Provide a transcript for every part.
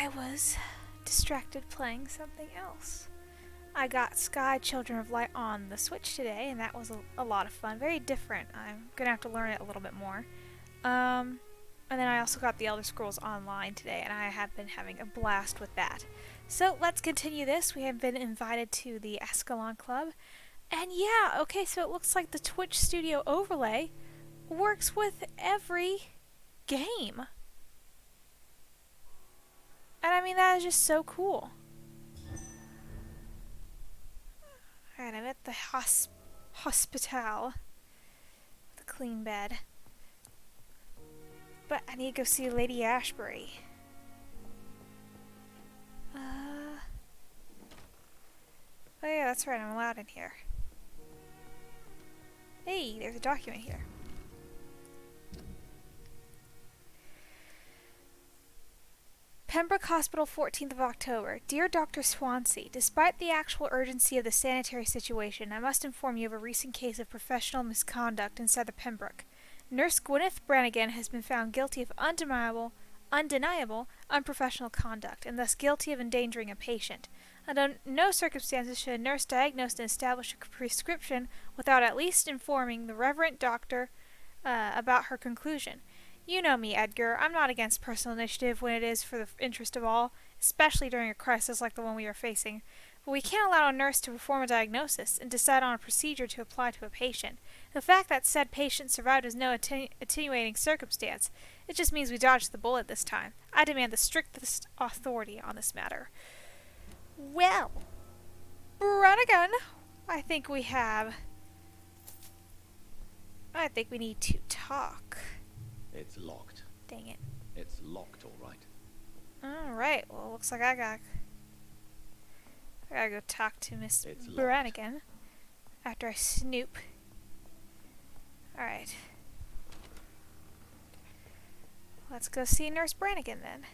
I was distracted playing something else. I got Sky Children of Light on the Switch today, and that was a lot of fun. Very different. I'm gonna have to learn it a little bit more. And then I also got the Elder Scrolls Online today, and I have been having a blast with that. So let's continue this. We have been invited to the Ascalon Club. And yeah, okay, so it looks like the Twitch Studio overlay works with every game. And I mean, that is just so cool. Alright, I'm at the hospital. The clean bed. But I need to go see Lady Ashbury. Oh yeah, that's right, I'm allowed in here. Hey, there's a document here. Pembroke Hospital, 14th of October. Dear Dr. Swansea, despite the actual urgency of the sanitary situation, I must inform you of a recent case of professional misconduct inside the Pembroke. Nurse Gwyneth Brannigan has been found guilty of undeniable, unprofessional conduct, and thus guilty of endangering a patient. Under no circumstances should a nurse diagnose and establish a prescription without at least informing the Reverend Doctor about her conclusion. You know me, Edgar. I'm not against personal initiative when it is for the interest of all, especially during a crisis like the one we are facing. But we can't allow a nurse to perform a diagnosis and decide on a procedure to apply to a patient. The fact that said patient survived is no attenuating circumstance. It just means we dodged the bullet this time. I demand the strictest authority on this matter. Well, Brannigan, I think we need to talk. It's locked. Dang it. It's locked, all right. Alright, well, looks like I gotta go talk to Miss Brannigan after I snoop. Alright. Let's go see Nurse Brannigan then.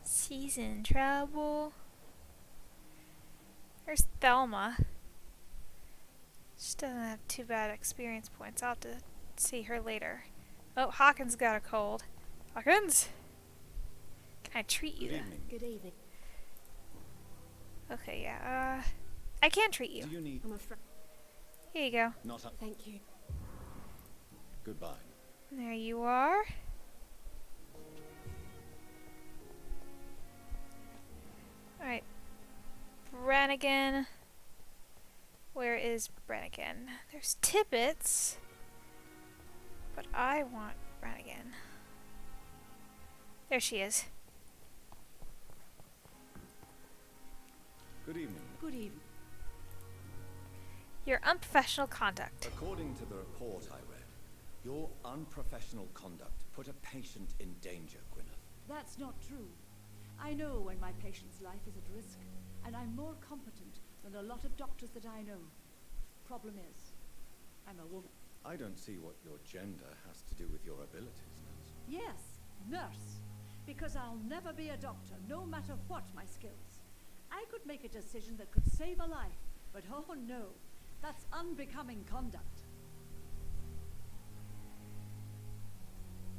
She's in trouble. There's Thelma. She doesn't have too bad experience points. I'll have to see her later. Oh, Hawkins got a cold. Hawkins? Can I treat you? Good evening. Good evening. Okay, yeah, I can treat you. Do you need... I'm afraid. Here you go. Not up. Thank you. Goodbye. There you are. Alright. Brannigan. Where is Brannigan? There's Tippets. But I want Brannigan. There she is. Good evening. Good evening. Your unprofessional conduct. According to the report I read, your unprofessional conduct put a patient in danger, Gwyneth. That's not true. I know when my patient's life is at risk, and I'm more competent than a lot of doctors that I know. Problem is, I'm a woman. I don't see what your gender has to do with your abilities, nurse. Yes, nurse. Because I'll never be a doctor, no matter what my skills. I could make a decision that could save a life, but oh no, that's unbecoming conduct.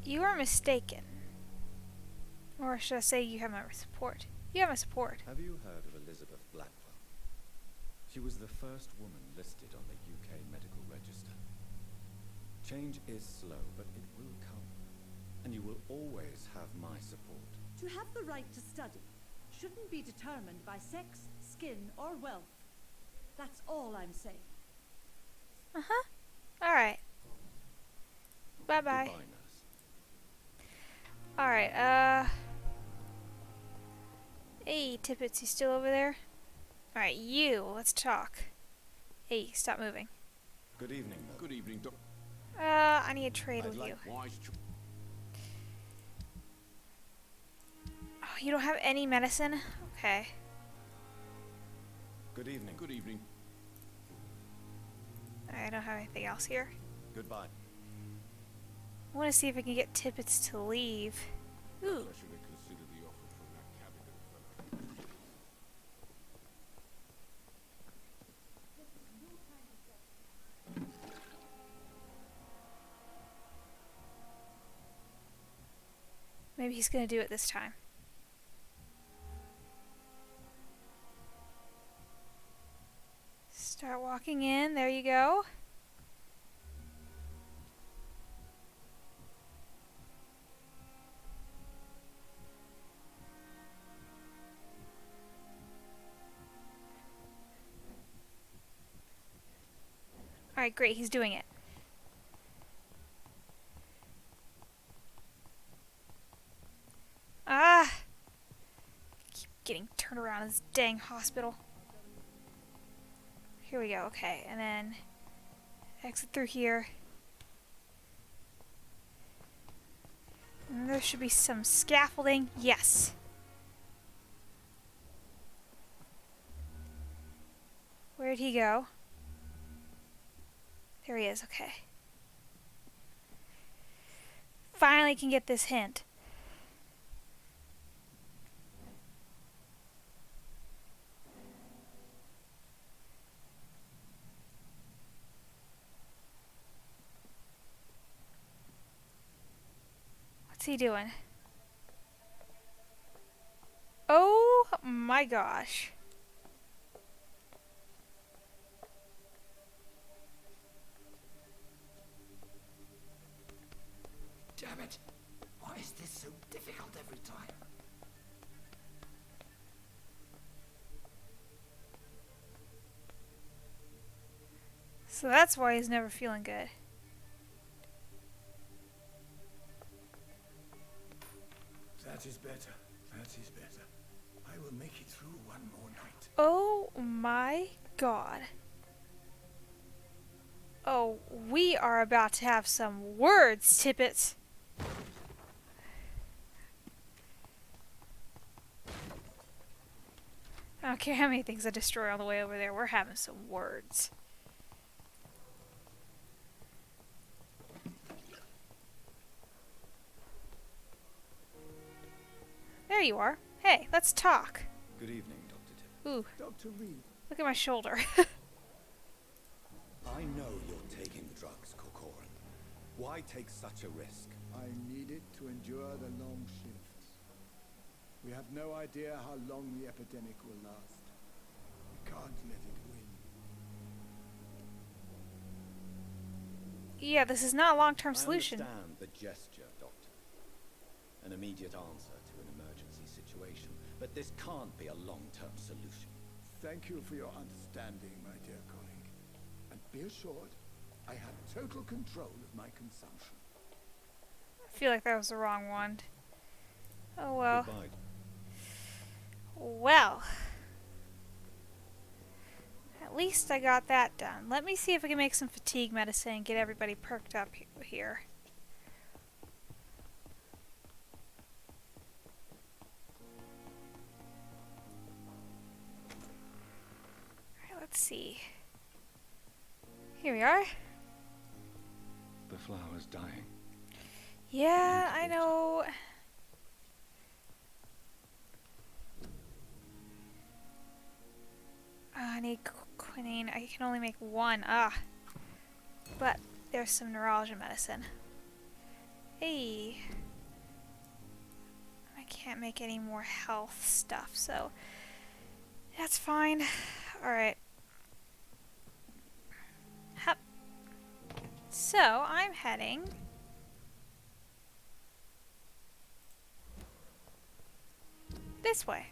You are mistaken. Or should I say you have my support? You have my support. Have you heard of Elizabeth Blackwell? She was the first woman listed on the UK Medical Register. Change is slow, but it will come. And you will always have my support. To have the right to study shouldn't be determined by sex, skin, or wealth. That's all I'm saying. Uh-huh. Alright. Bye-bye. Goodbye, nurse. Alright, Hey, Tippets, you still over there? Alright, you, let's talk. Hey, stop moving. Good evening, nurse. Good evening, Doctor. I need to trade with you. Oh, you don't have any medicine? Okay. Good evening. Good evening. I don't have anything else here. Goodbye. I want to see if I can get Tippets to leave. Ooh. I should have considered the offer from that cabin fella. Maybe he's gonna do it this time. Start walking in. There you go. Alright, great. He's doing it. Ah! Keep getting turned around in this dang hospital. Here we go. Okay, and then exit through here. And there should be some scaffolding. Yes. Where'd he go? There he is. Okay. Finally can get this hint. What's he doing? Oh my gosh. Damn it! Why is this so difficult every time? So that's why he's never feeling good. That is better. That is better. I will make it through one more night. Oh my god. Oh, we are about to have some words, Tippets. I don't care how many things I destroy on the way over there, we're having some words. There you are. Hey, let's talk. Good evening, Dr. Tippett. Ooh, Dr. Reed, look at my shoulder. I know you're taking the drugs, Corcoran. Why take such a risk? I need it to endure the long shifts. We have no idea how long the epidemic will last. We can't let it win. Yeah, this is not a long-term solution. I understand the gesture, Doctor. An immediate answer to an emergency situation. But this can't be a long-term solution. Thank you for your understanding, my dear colleague. And be assured, I have total control of my consumption. I feel like that was the wrong one. Oh well. Goodbye. Well. At least I got that done. Let me see if I can make some fatigue medicine and get everybody perked up here. Alright, let's see. Here we are. The flower's dying. Yeah, I know. I need quinine. I can only make one. But there's some neurology medicine. Hey. I can't make any more health stuff, so that's fine. Alright. Hup. So, I'm heading this way.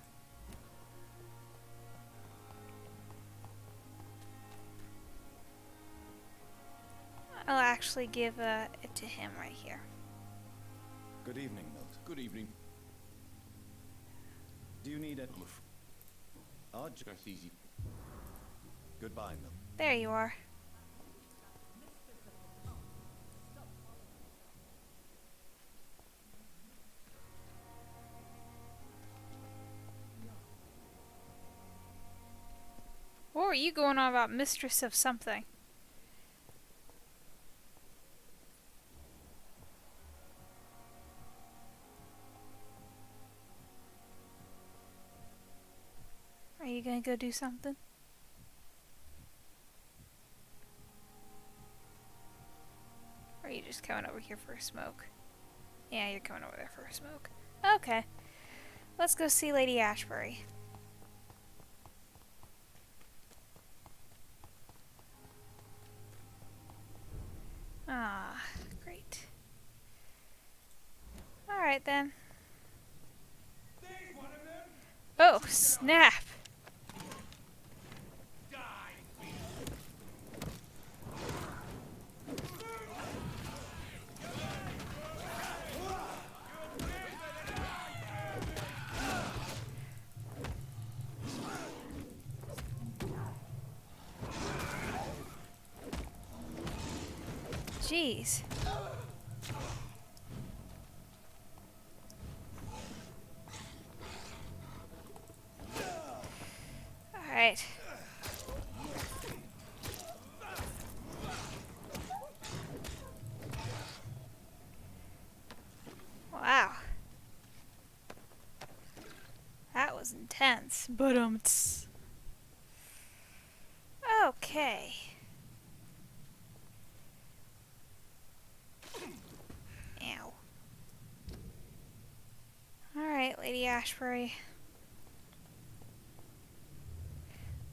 I'll actually give it to him right here. Good evening, Milt. Good evening. Do you need a... That's easy. Goodbye, Milt. There you are. What were you going on about mistress of something? Are you gonna go do something? Or are you just coming over here for a smoke? Yeah, you're coming over there for a smoke. Okay. Let's go see Lady Ashbury. Ah, great. Alright then. Oh, snap! Jeez. Alright. Wow. That was intense. But okay. Ow. Alright, Lady Ashbury.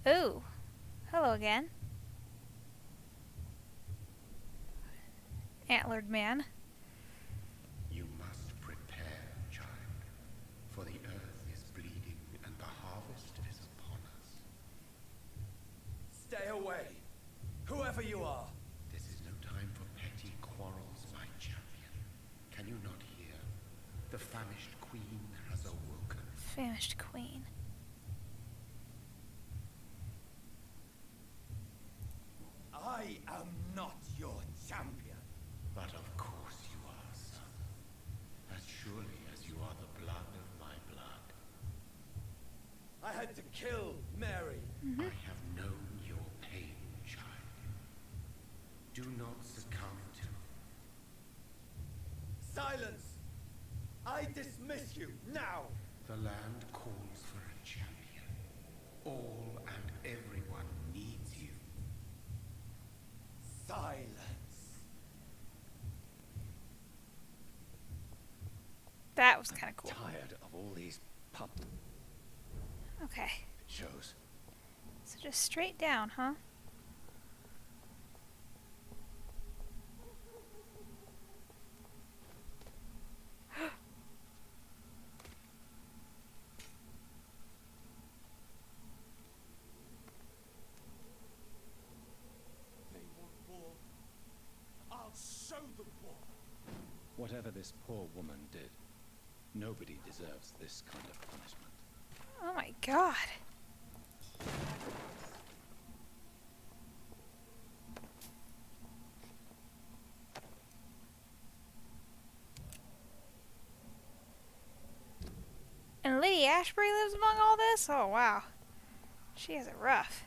Ooh. Hello again. Antlered man. You must prepare, child, for the earth is bleeding and the harvest is upon us. Stay away, whoever you are. This is no time for petty quarrels, my champion. Can you not hear? The famished queen has awoken. Famished queen. I am not your champion. But of course you are, son. As surely as you are the blood of my blood. I had to kill Mary. I have known your pain, child. Do not succumb to Silence! I dismiss you now! The land calls for a champion. All and everyone needs you. Silence. That was kind of cool. Tired of all these pup. Okay. It shows. So just straight down, huh? They want war. I'll show them war. Whatever this poor woman did, nobody deserves this kind of punishment. Oh my god. And Lady Ashbury lives among all this? Oh wow. She has it rough.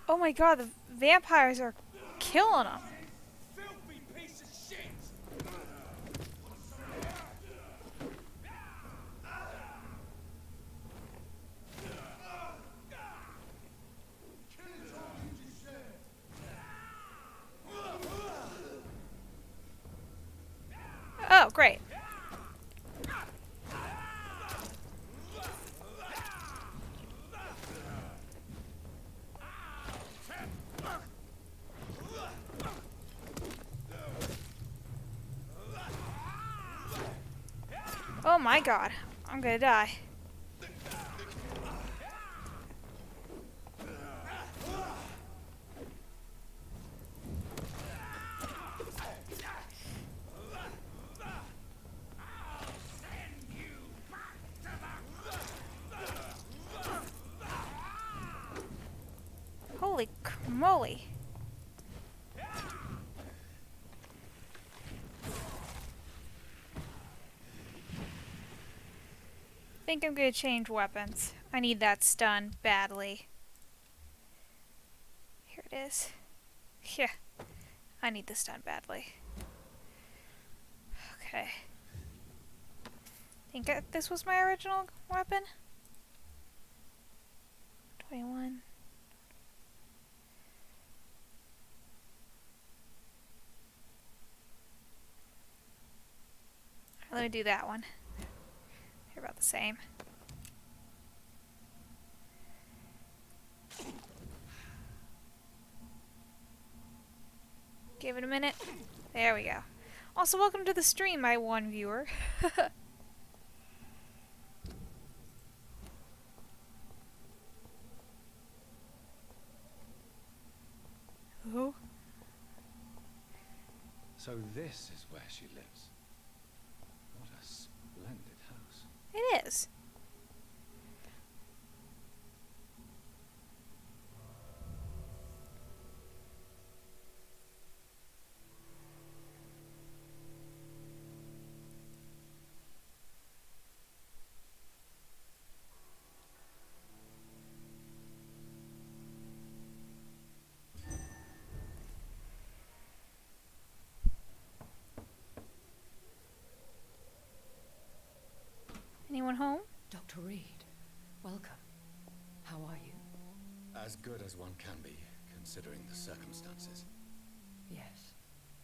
Oh my god, the vampires are killing them. Filthy piece of shit! Oh, great. Oh my god, I'm gonna die. Holy moly. I think I'm gonna change weapons. I need that stun badly. Here it is. Yeah, I need the stun badly. Okay. Think this was my original weapon? 21. gonna do that one. They're about the same. Give it a minute. There we go. Also, welcome to the stream, my one viewer. Oh. So this is where she lives. What a splendid house. It is. Anyone home? Dr. Reed, welcome. How are you? As good as one can be, considering the circumstances. Yes.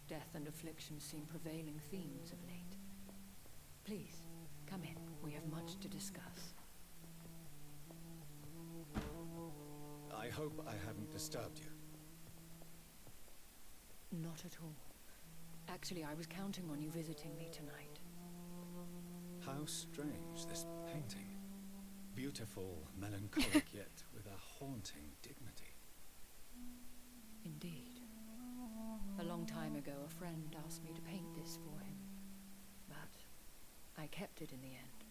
Death and affliction seem prevailing themes of late. Please, come in. We have much to discuss. I hope I haven't disturbed you. Not at all. Actually, I was counting on you visiting me tonight. How strange, this painting. Beautiful, melancholic, yet with a haunting dignity. Indeed. A long time ago, a friend asked me to paint this for him. But I kept it in the end.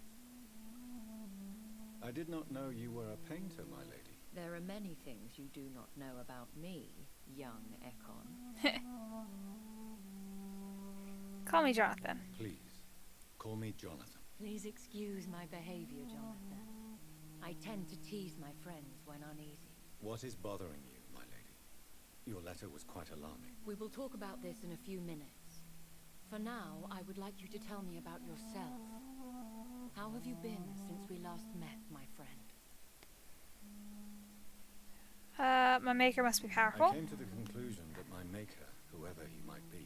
I did not know you were a painter, my lady. There are many things you do not know about me, young Ekon. Call me Jonathan. Please, call me Jonathan. Please excuse my behavior, Jonathan. I tend to tease my friends when uneasy. What is bothering you, my lady? Your letter was quite alarming. We will talk about this in a few minutes. For now, I would like you to tell me about yourself. How have you been since we last met, my friend? My maker must be I powerful. came to the conclusion that my maker, whoever he might be,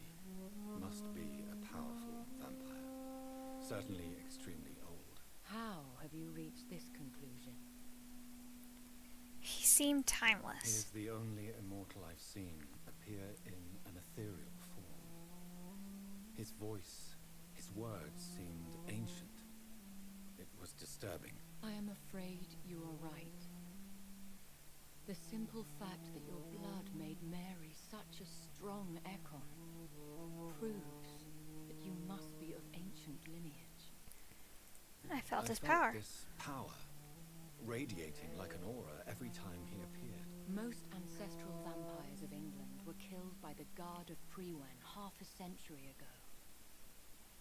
must be a powerful vampire. Certainly extremely old. How have you reached this conclusion? He seemed He timeless. is the only immortal I've seen appear in an ethereal form. His voice, his words seemed ancient. It was disturbing. I am afraid you are right. The simple fact that your blood made Mary such a strong Ekon proves that you must be of ancient lineage. I felt his felt power. this power radiating like an aura every time he appeared. Most ancestral vampires of England were killed by the Guard of Priwen half a century ago.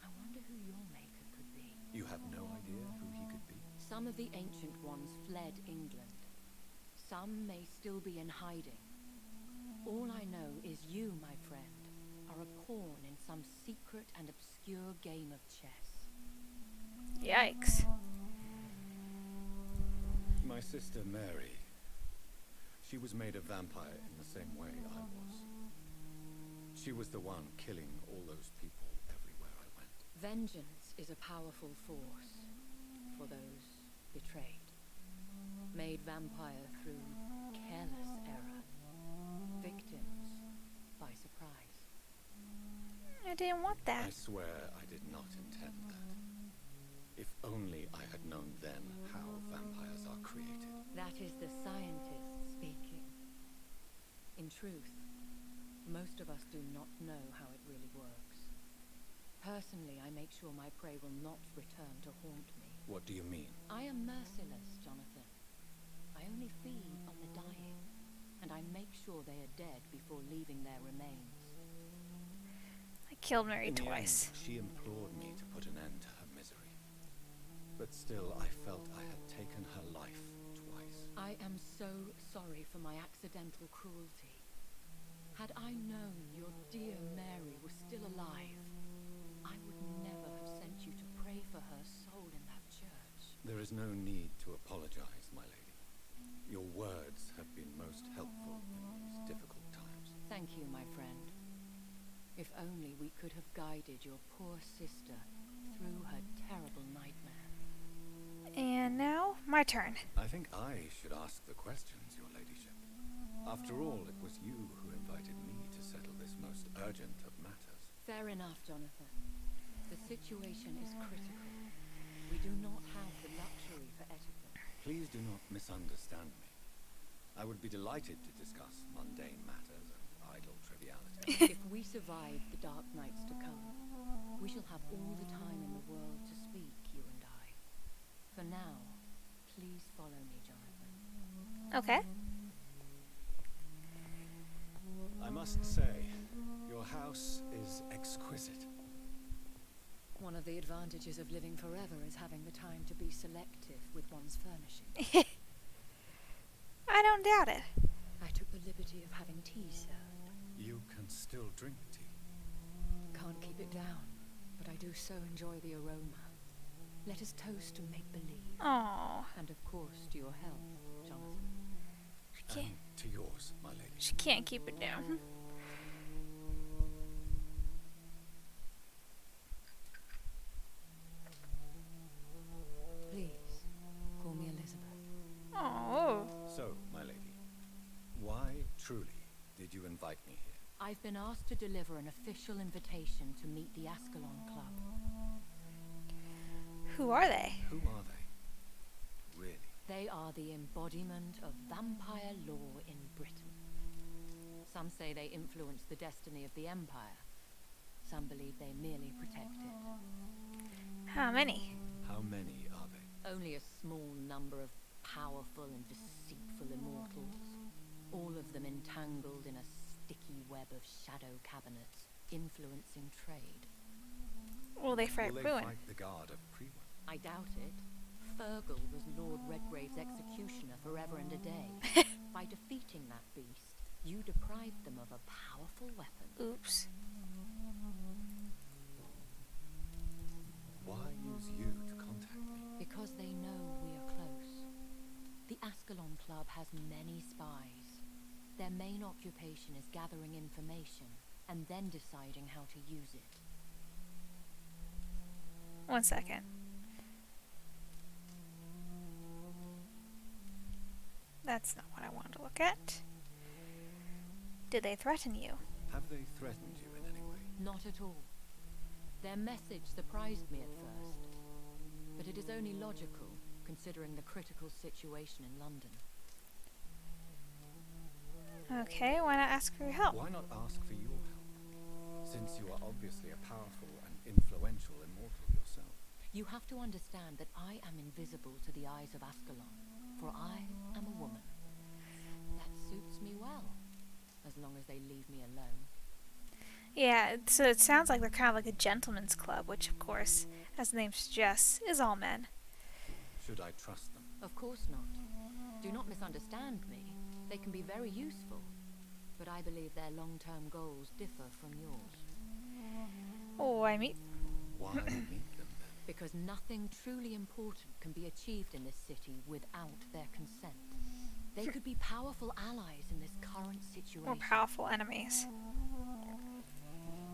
I wonder who your maker could be. You have no idea who he could be? Some of the ancient ones fled England. Some may still be in hiding. All I know is you, my friend, are a pawn in some secret and obscure game of chess. Yikes. My sister Mary. She was made a vampire in the same way I was. She was the one killing all those people everywhere I went. Vengeance is a powerful force for those betrayed. Made vampire through careless error. Victims by surprise. I didn't want I that. swear I did not intend that. If only I had known then how vampires are created. That is the scientist speaking. In truth, most of us do not know how it really works. Personally, I make sure my prey will not return to haunt me. What do you mean? I am merciless, Jonathan. I only feed on the dying, and I make sure they are dead before leaving their remains. I killed Mary In the twice. end, she implored me to put an end to her misery. But still, I felt I had taken her life twice. I am so sorry for my accidental cruelty. Had I known your dear Mary was still alive, I would never have sent you to pray for her soul in that church. There is no need to apologize, my lady. Your words have been most helpful in these difficult times. Thank you, my friend. If only we could have guided your poor sister through her terrible nightmare. And now, my turn. I think I should ask the questions, your ladyship. After all, it was you who invited me to settle this most urgent of matters. Fair enough, Jonathan. The situation is critical. We do not have the luxury for etiquette. Please do not misunderstand me. I would be delighted to discuss mundane matters and idle trivialities. If we survive the dark nights to come, we shall have all the time in the world to speak, you and I. For now, please follow me, Jonathan. Okay. I must say, your house is exquisite. One of the advantages of living forever is having the time to be selective with one's furnishings. I don't doubt it. I took the liberty of having tea served. You can still drink tea. Can't keep it down, but I do so enjoy the aroma. Let us toast to make-believe. Aww. And of course to your health, Jonathan. And to yours, my lady. She can't keep it down. Please, call me Elizabeth. Oh. So, my lady, why truly did you invite me here? I've been asked to deliver an official invitation to meet the Ascalon Club. Who are they? Who are they? Really? They are the embodiment of vampire law in Britain. Some say they influence the destiny of the Empire. Some believe they merely protect it. How many? How many are they? Only a small number of powerful and deceitful immortals, all of them entangled in a sticky web of shadow cabinets, influencing trade. Will they fight Will they Bruin? fight the guard of Priwen? I doubt it. Fergal was Lord Redgrave's executioner forever and a day. By defeating that beast, you deprived them of a powerful weapon. Oops. Why use you to contact me? Because they know we are close. The Ascalon Club has many spies. Their main occupation is gathering information and then deciding how to use it. 1 second. That's not what I wanted to look at. Did they threaten you? Have they threatened you in any way? Not at all. Their message surprised me at first, but it is only logical, considering the critical situation in London. Okay, why not ask for your help? Why not ask for your help? Since you are obviously a powerful and influential immortal yourself. You have to understand that I am invisible to the eyes of Ascalon, for I am a woman. That suits me well, as long as they leave me alone. Yeah, so it sounds like they're kind of like a gentleman's club, which of course, as the name suggests, is all men. Should I trust them? Of course not. Do not misunderstand me. They can be very useful, but I believe their long-term goals differ from yours. Oh, I mean, Why meet them then? Because nothing truly important can be achieved in this city without their consent. They could be powerful allies in this current situation. more powerful enemies.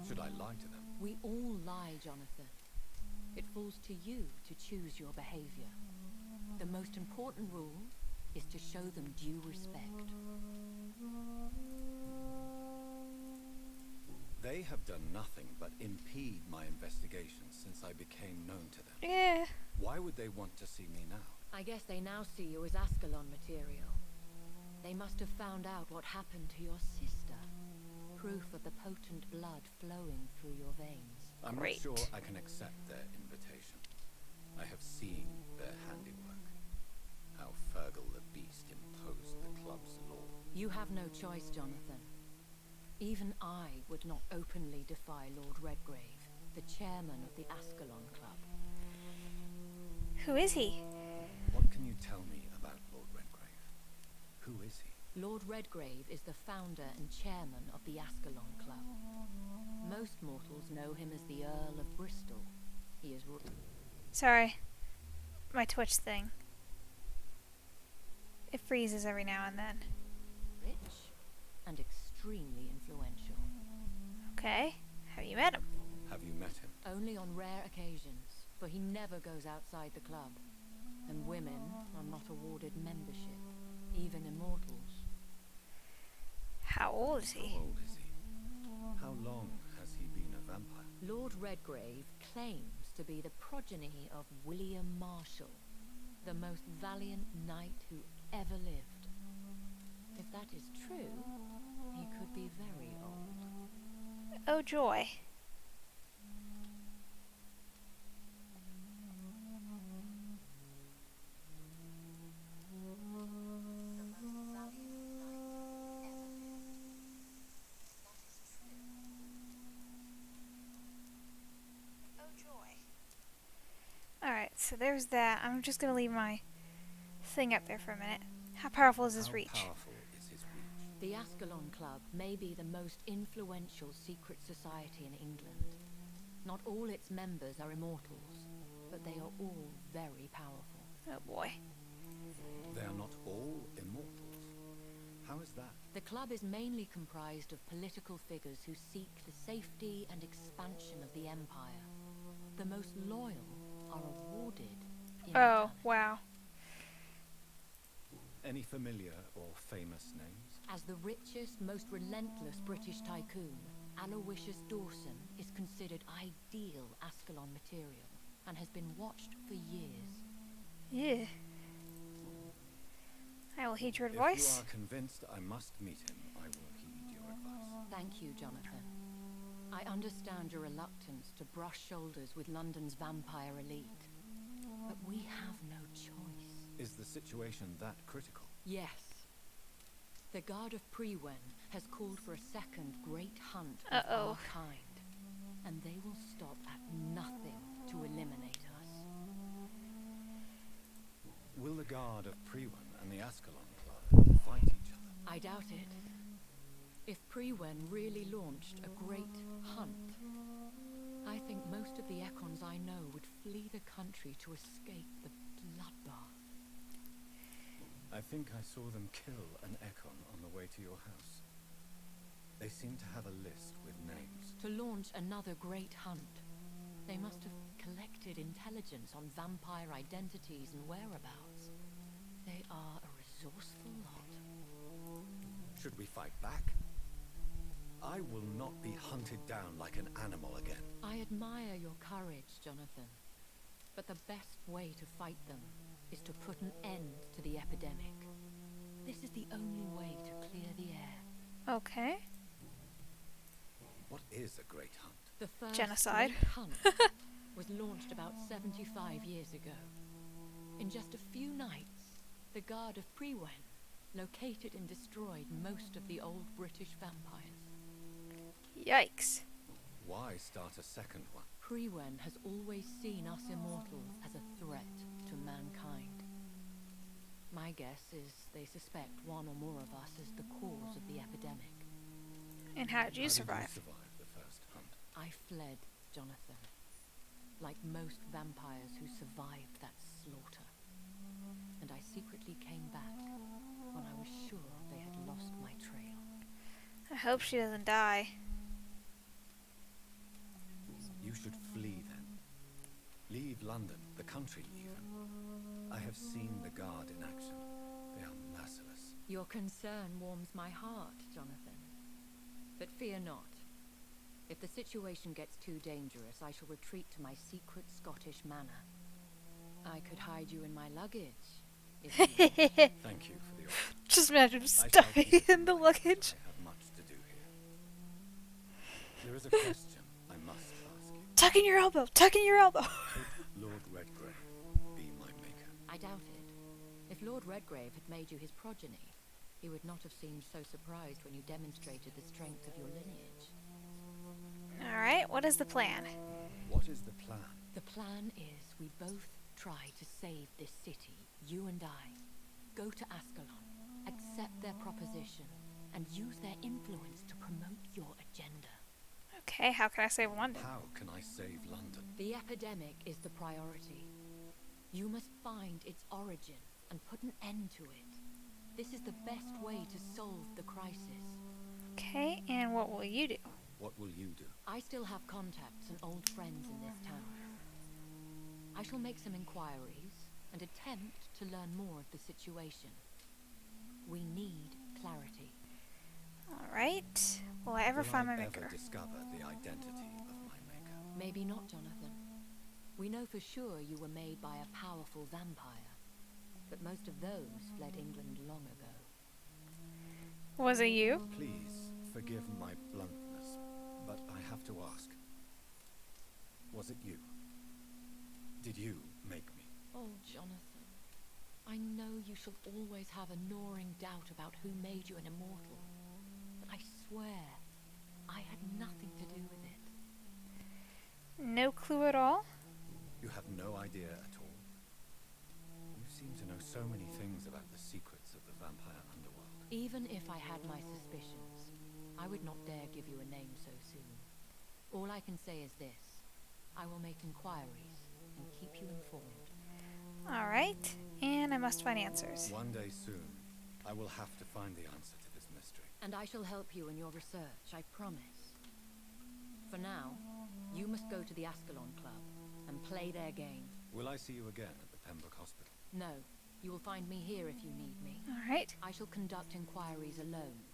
Should I lie to them? We all lie, Jonathan. It falls to you to choose your behavior. The most important rule is to show them due respect. They have done nothing but impede my investigations since I became known to them. Yeah. Why would they want to see me now? I guess they now see you as Ascalon material. They must have found out what happened to your sister. Proof of the potent blood flowing through your veins. I'm Great. not sure I can accept their invitation. I have seen their handiwork. How Fergal the Beast imposed the club's law. You have no choice, Jonathan. Even I would not openly defy Lord Redgrave, the chairman of the Ascalon Club. Who is he? What can you tell me about Lord Redgrave? Who is he? Lord Redgrave is the founder and chairman of the Ascalon Club. Most mortals know him as the Earl of Bristol. He is... Sorry. My Twitch thing. It freezes every now and then. rich and extremely influential. Okay. Have you met him? Have you met him? Only on rare occasions. for he never goes outside the club. And women are not awarded membership, even immortals. How old is How he? old is he? How long has he been a vampire? Lord Redgrave claims to be the progeny of William Marshall, the most valiant knight who ever lived. If that is true, he could be very old. Oh joy. Alright, so there's that. I'm just gonna leave my thing up there for a minute. How powerful is his How reach? powerful is his reach? The Ascalon Club may be the most influential secret society in England. Not all its members are immortals, but they are all very powerful. Oh boy. They are not all immortals. How is that? The club is mainly comprised of political figures who seek the safety and expansion of the Empire. The most loyal are awarded Oh, immortality. wow. Any familiar or famous names? As the richest, most relentless British tycoon, Aloysius Dawson is considered ideal Ascalon material and has been watched for years. Yeah. I will heed your If advice. you are convinced I must meet him, I will heed your advice. Thank you, Jonathan. I understand your reluctance to brush shoulders with London's vampire elite, but we have no choice. Is the situation that critical? Yes. The Guard of Prewen has called for a second great hunt of Uh-oh. our kind, and they will stop at nothing to eliminate us. Will the Guard of Prewen and the Ascalon Club fight each other? I doubt it. If Prewen really launched a great hunt, I think most of the Econs I know would flee the country to escape the bloodbath. I think I saw them kill an Econ on the way to your house. They seem to have a list with names. To launch another great hunt, they must have collected intelligence on vampire identities and whereabouts. They are a resourceful lot. Should we fight back? I will not be hunted down like an animal again. I admire your courage, Jonathan. But the best way to fight them is to put an end to the epidemic. This is the only way to clear the air. Okay. What is a great hunt? The first Genocide. great hunt was launched about 75 years ago. In just a few nights, the Guard of Prewen located and destroyed most of the old British vampires. Yikes. Why start a second one? Prewen has always seen us immortals as a threat to mankind. My guess is they suspect one or more of us as the cause of the epidemic. And how did you How survive? Did you survive the first hunt? I fled, Jonathan, like most vampires who survived that slaughter. And I secretly came back when I was sure they had lost my trail. I hope she doesn't die. You should flee then. Leave London, the country even. I have seen the Guard in action. They are merciless. Your concern warms my heart, Jonathan. But fear not. If the situation gets too dangerous, I shall retreat to my secret Scottish manor. I could hide you in my luggage. If you want. Thank you for the offer. Just imagine I shall stuffing keep it in the mind. luggage. I have much to do here. There is a question I must ask you. Tuck in your elbow. Tuck in your elbow. Could Lord Redgrave be my maker? I doubt it. If Lord Redgrave had made you his progeny, he would not have seemed so surprised when you demonstrated the strength of your lineage. Alright, what is the plan? What is the plan? The plan is we both try to save this city, you and I. Go to Ascalon, accept their proposition, and use their influence to promote your agenda. Okay, how can I save London? How can I save London? The epidemic is the priority. You must find its origin and put an end to it. This is the best way to solve the crisis. Okay, and what will you do? What will you do? I still have contacts and old friends in this town. I shall make some inquiries and attempt to learn more of the situation. We need clarity. Alright. Will I ever find my Will I maker? ever discover the identity of my maker? Maybe not, Jonathan. We know for sure you were made by a powerful vampire, but most of those fled England long ago. Was it you? Please forgive my bluntness, but I have to ask. Was it you? Did you make me? Oh, Jonathan. I know you shall always have a gnawing doubt about who made you an immortal. But I swear, I had nothing to do with it. No clue at all? You have no idea at all. You seem to know so many things about the secrets of the vampire underworld. Even if I had my suspicions, I would not dare give you a name so soon. All I can say is this. I will make inquiries and keep you informed. Alright. And I must find answers. One day soon, I will have to find the answer to this mystery. And I shall help you in your research, I promise. For now, you must go to the Ascalon Club and play their game. Will I see you again at the Pembroke Hospital? No, you will find me here if you need me. Alright. I shall conduct inquiries alone,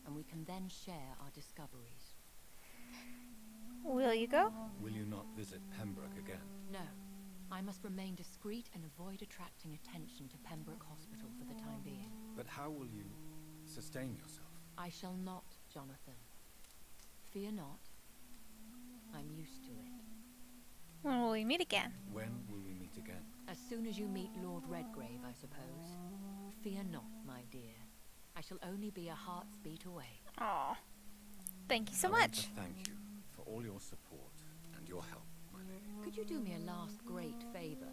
and we can then share our discoveries. Will you go? Will you not visit Pembroke again? No, I must remain discreet and avoid attracting attention to Pembroke Hospital for the time being. But how will you sustain yourself? I shall not, Jonathan. Fear not. I'm used to it. When will we meet again? When will we meet again? As soon as you meet Lord Redgrave, I suppose. Fear not, my dear. I shall only be a heart's beat away. Aw. Thank you so I want much. to thank you for all your support and your help, my lady. Could you do me a last great favor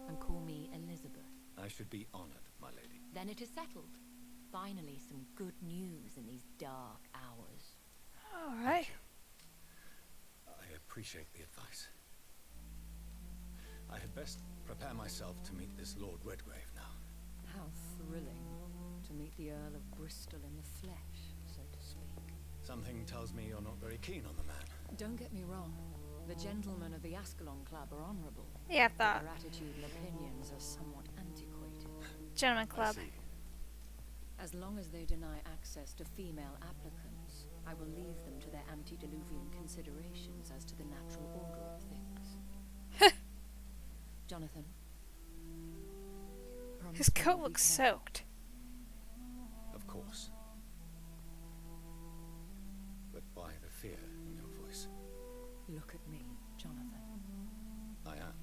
and call me Elizabeth? I should be honored, my lady. Then it is settled. Finally, some good news in these dark hours. Alright. I appreciate the advice. I had best prepare myself to meet this Lord Redgrave now. How thrilling to meet the Earl of Bristol in the flesh, so to speak. Something tells me you're not very keen on the man. Don't get me wrong. The gentlemen of the Ascalon Club are honourable. Yeah, I But thought. their attitude and opinions are somewhat antiquated. Gentleman I Club. see. As long as they deny access to female applicants, I will leave them to their antediluvian considerations as to the natural order of things. Jonathan. promise His me coat you'll be looks careful. soaked. Of course. But why the fear in your voice? Look at me, Jonathan. I am.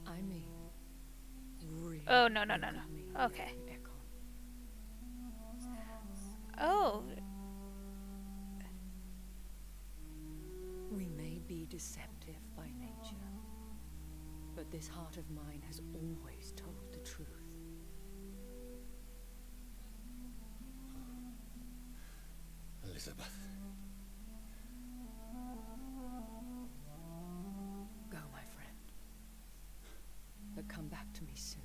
I mean, really. Oh, no, no, look no, no. at me, Okay. Ekon. Oh. We may be deceptive by nature, but this heart of mine has always told the truth. Elizabeth. Go, my friend. But come back to me soon.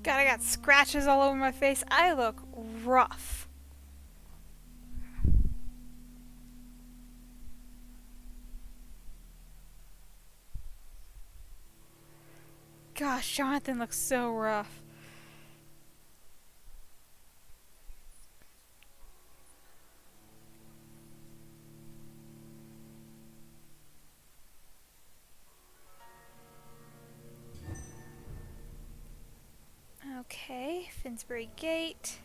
God, I got scratches all over my face. I look rough. Gosh, Jonathan looks so rough. Okay, Finsbury Gate.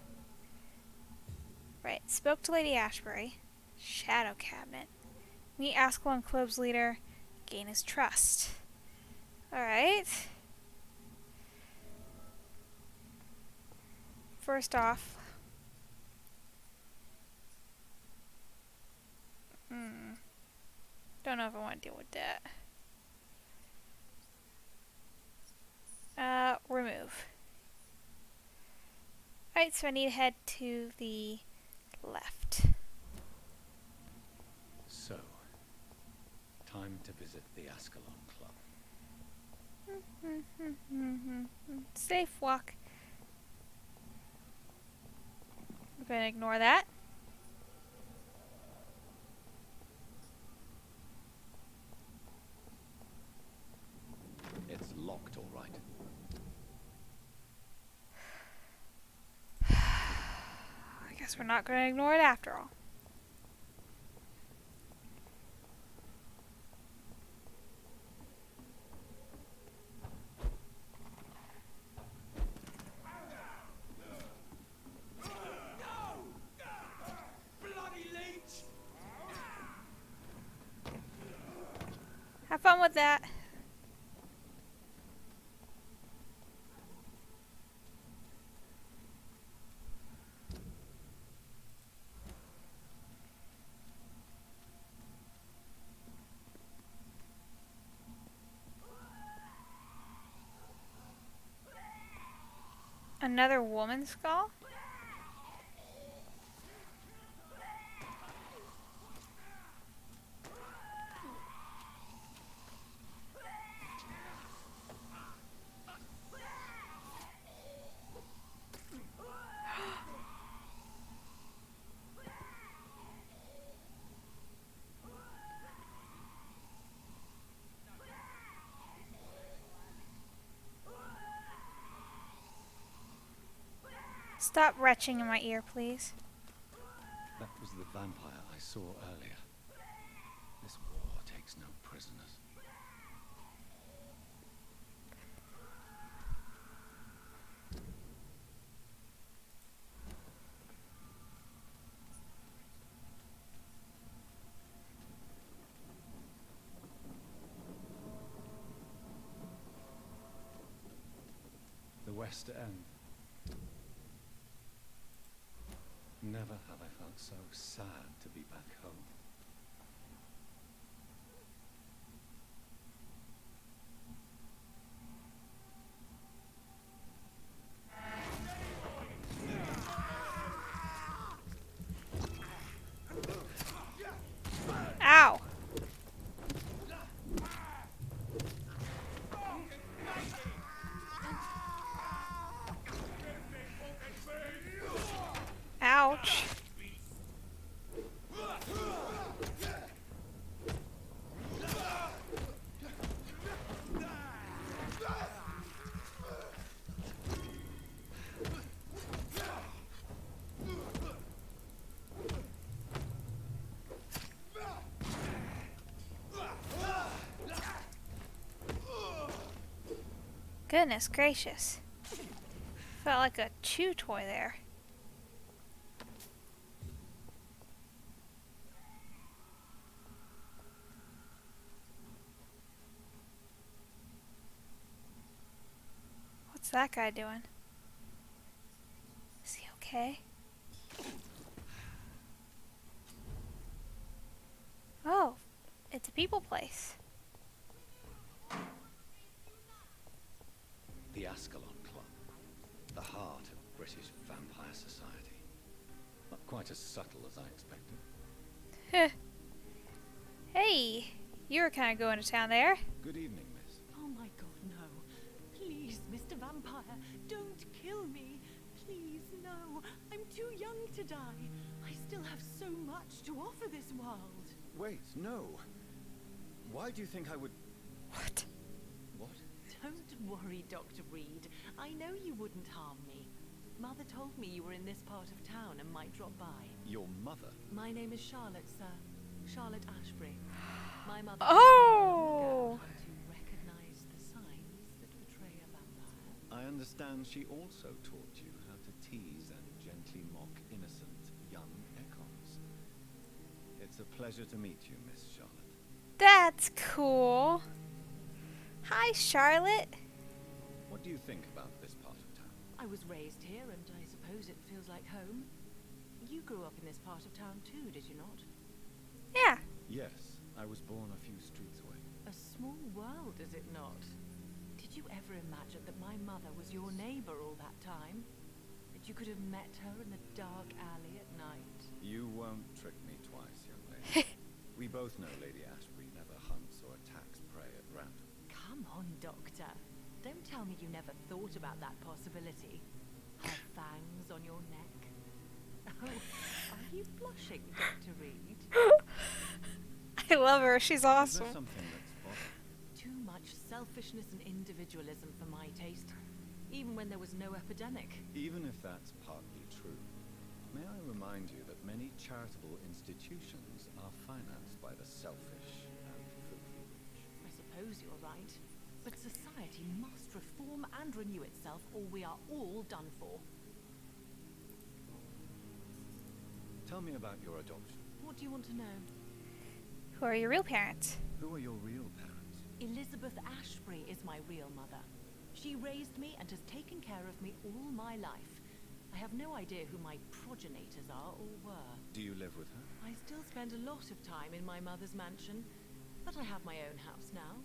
Right, spoke to Lady Ashbury. Shadow Cabinet. Meet Ascalon Club's leader. Gain his trust. Alright. First off. Don't know if I want to deal with that. Remove. Alright, so I need to head to the left. So, time to visit the Ascalon Club. Safe walk. We're gonna ignore that. Guess we're not going to ignore it after all. Have fun with that. Another woman's skull? Stop retching in my ear, please. That was the vampire I saw earlier. This war takes no prisoners. The West End. Never have I felt so sad to be back home. Ow! Ouch. Goodness gracious. Felt like a chew toy there. What's that guy doing? Is he okay? Oh, it's a people place. The Ascalon Club. The heart of British vampire society. Not quite as subtle as I expected. Hey, you were kind of going to town there. Good evening, miss. Oh my god, no. Please, Mr. Vampire, don't kill me. Please, no. I'm too young to die. I still have so much to offer this world. Wait, no. Why do you think I would... What? What? Don't worry, Dr. Reed. I know you wouldn't harm me. Mother told me you were in this part of town and might drop by. Your mother? My name is Charlotte, sir. Charlotte Ashbury. My mother Oh! to recognize the signs that betray a vampire. I understand she also taught you how to tease and gently mock innocent young echoes. It's a pleasure to meet you, Miss Charlotte. That's cool. Hi, Charlotte. What do you think about this part of town? I was raised here, and I suppose it feels like home. You grew up in this part of town too, did you not? Yeah. Yes, I was born a few streets away. A small world, is it not? Did you ever imagine that my mother was your neighbor all that time? That you could have met her in the dark alley at night? You won't trick me twice, young lady. We both know Lady Ashbury never hunts or attacks prey at random. Come on, Doctor. Don't tell me you never thought about that possibility. Her fangs on your neck. Oh, are you blushing, Dr. Reed? I love her. She's Is there awesome. something that's bothering Too much selfishness and individualism for my taste. Even when there was no epidemic. you? Even if that's partly true, May I remind you that many charitable institutions are financed by the selfish and filthy rich. I suppose you're right. But society must reform and renew itself, or we are all done for. Tell me about your adoption. What do you want to know? Who are your real parents? Who are your real parents? Elizabeth Ashbury is my real mother. She raised me and has taken care of me all my life. I have no idea who my progenitors are or were. Do you live with her? I still spend a lot of time in my mother's mansion, but I have my own house now.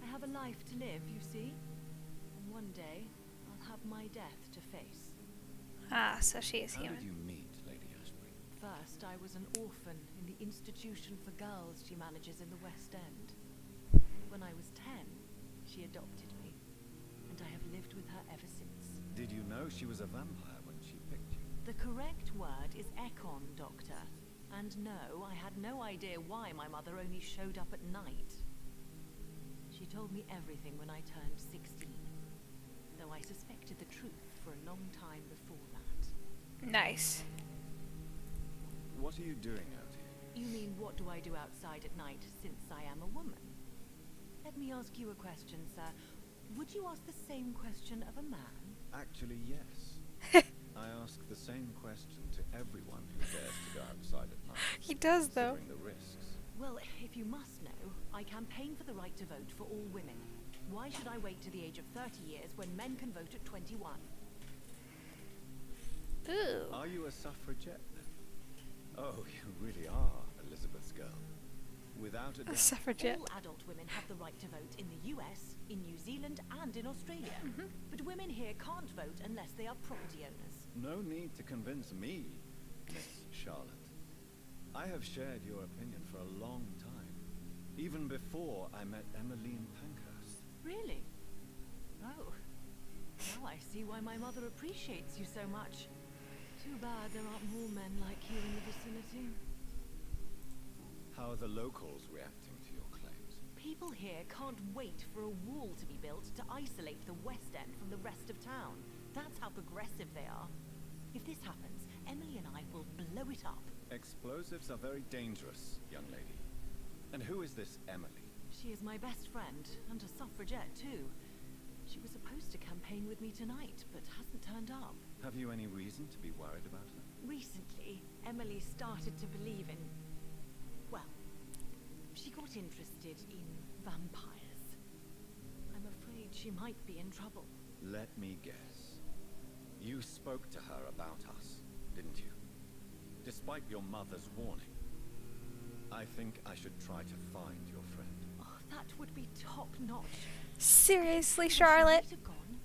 I have a life to live, you see. And one day, I'll have my death to face. Ah, so she is How human. did you meet Lady Ashbury? First, I was an orphan in the institution for girls she manages in the West End. When I was 10, she adopted me, and I have lived with her ever since. Did you know she was a vampire when she picked you? The correct word is Econ, Doctor. And no, I had no idea why my mother only showed up at night. She told me everything when I turned 16, though I suspected the truth for a long time before that. Nice. What are you doing out here? You mean, what do I do outside at night since I am a woman? Let me ask you a question, sir. Would you ask the same question of a man? Actually, yes. I ask the same question to everyone who dares to go outside at night. He does, though. Considering the risks. Well, if you must know, I campaign for the right to vote for all women. Why should I wait to the age of 30 years when men can vote at 21? Ooh. Are you a suffragette then? Oh, you really are Elizabeth's girl. Without a A doubt. suffragette. All adult women have the right to vote in the US, in New Zealand, and in Australia. But women here can't vote unless they are property owners. No need to convince me, Miss Charlotte. I have shared your opinion for a long time. Even before I met Emmeline Pankhurst. Really? Oh. Now I see why my mother appreciates you so much. Too bad there aren't more men like you in the vicinity. How are the locals reacting to your claims? People here can't wait for a wall to be built to isolate the West End from the rest of town. That's how progressive they are. If this happens, Emily and I will blow it up. Explosives are very dangerous, young lady. And who is this Emily? She is my best friend, and a suffragette too. She was supposed to campaign with me tonight, but hasn't turned up. Have you any reason to be worried about her? Recently, Emily started to believe in... well, she got interested in vampires. I'm afraid she might be in trouble. Let me guess. You spoke to her about us, didn't you? Despite your mother's warning. I think I should try to find your friend. Oh, that would be top-notch. Seriously, Charlotte? Is she gone?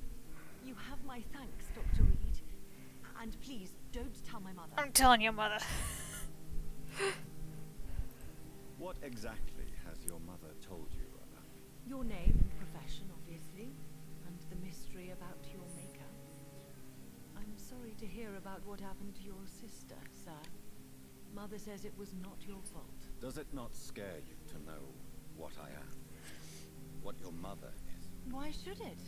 You have my thanks, Dr. Reed. And please, don't tell my mother. I'm telling your mother. What exactly has your mother told you about me? Your name and profession, obviously, and the mystery about your maker. I'm sorry to hear about what happened to your sister, sir. Mother says it was not your fault. Does it not scare you to know what I am? What your mother is? Why should it?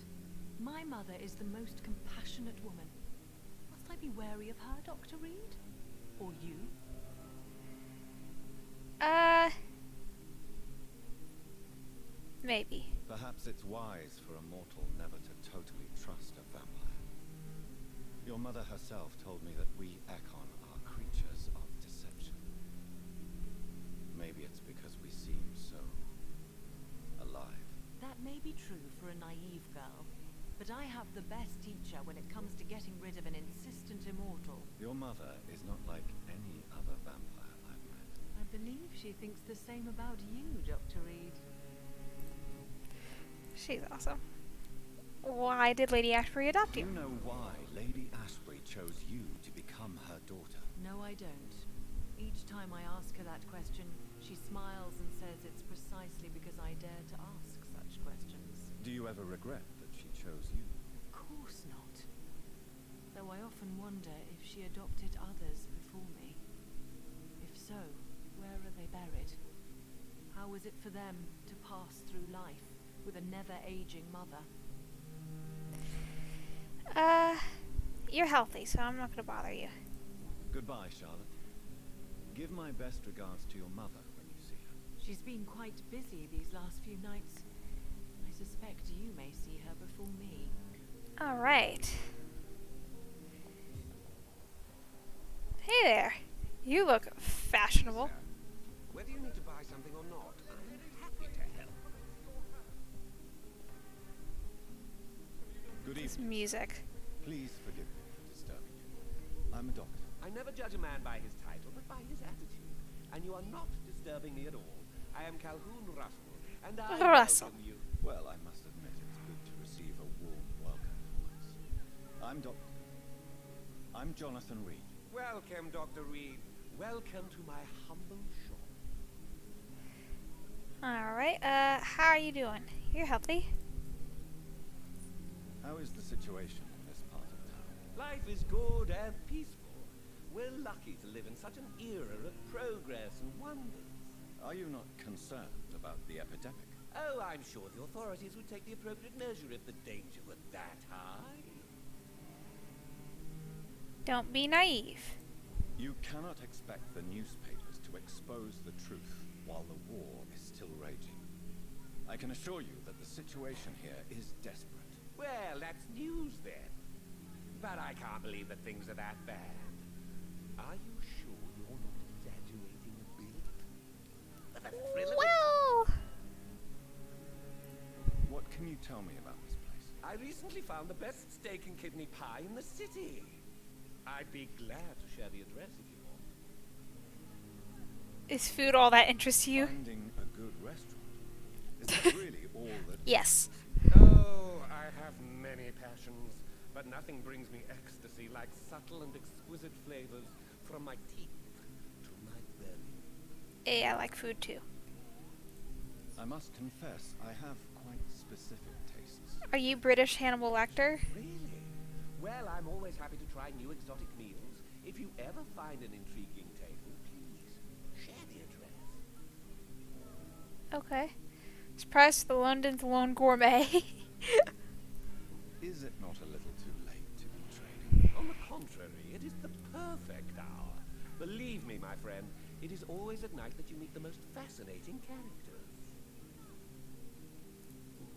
My mother is the most compassionate woman. Must I be wary of her, Dr. Reed? Or you? Maybe. Perhaps it's wise for a mortal never to totally trust a vampire. Your mother herself told me that we Econ are creatures of deception. Maybe it's because we seem so alive. That may be true for a naive girl, but I have the best teacher when it comes to getting rid of an insistent immortal. Your mother is not like any other vampire I've met. I believe she thinks the same about you, Dr. Reed. She's awesome. Why did Lady Ashbury adopt Do you? you know why Lady Ashbury chose you to become her daughter? No, I don't. Each time I ask her that question, she smiles and says it's precisely because I dare to ask such questions. Do you ever regret that she chose you? Of course not. Though I often wonder if she adopted others before me. If so, where are they buried? How was it for them to pass through life with a never-aging mother? You're healthy, so I'm not gonna bother you. Goodbye, Charlotte. Give my best regards to your mother when you see her. She's been quite busy these last few nights. I suspect you may see her before me. All right. Hey there. You look fashionable. Whether you need to buy something or not, I'm happy to help. Good This evening. music. Please forgive me for disturbing you. I'm a doctor. I never judge a man by his title, but by his attitude. And you are not disturbing me at all. I am Calhoun Russell, and I Russell. welcome you. Well, I must admit it's good to receive a warm welcome for once. I'm Jonathan Reed. Welcome, Dr. Reed. Welcome to my humble shop. Alright, how are you doing? You're healthy. How is the situation in this part of town? Life is good and peaceful. We're lucky to live in such an era of progress and wonders. Are you not concerned about the epidemic? Oh, I'm sure the authorities would take the appropriate measure if the danger were that high. Don't be naive. You cannot expect the newspapers to expose the truth while the war is still raging. I can assure you that the situation here is desperate. Well, that's news then. But I can't believe that things are that bad. Are you sure you're not exaggerating a bit? For the thrill of it? Well, What can you tell me about this place? I recently found the best steak and kidney pie in the city. I'd be glad to share the address if you want. is food all that interests you? Finding a good restaurant. Is that really all that... Yes. Oh, I have many passions, but nothing brings me ecstasy like subtle and exquisite flavors from my teeth to my belly. Hey, I like food too. I must confess, I have quite specific tastes. Are you British Hannibal Lecter? Really? Well, I'm always happy to try new exotic meals. If you ever find an intriguing table, please share the address. Okay. Surprise for the London's Lone Gourmet. Is it not a little too late to be trading? On the contrary, it is the perfect hour. Believe me, my friend, it is always at night that you meet the most fascinating characters.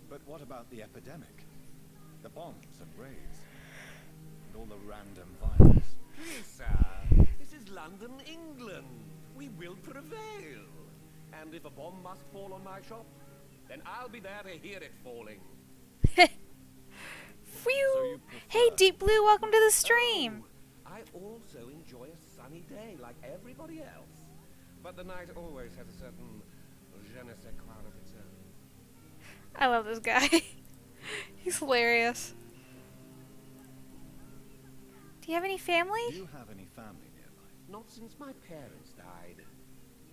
But what about the epidemic? The bombs and raids? And all the random violence? Please, sir, this is London, England. We will prevail. And if a bomb must fall on my shop, then I'll be there to hear it falling. Phew! Hey, Deep Blue, welcome to the stream. Oh, I also enjoy a sunny day like everybody else. But the night always has a certain je ne sais quoi of its own. I love this guy. He's hilarious. Do you have any family? Do you have any family nearby? Not since my parents died.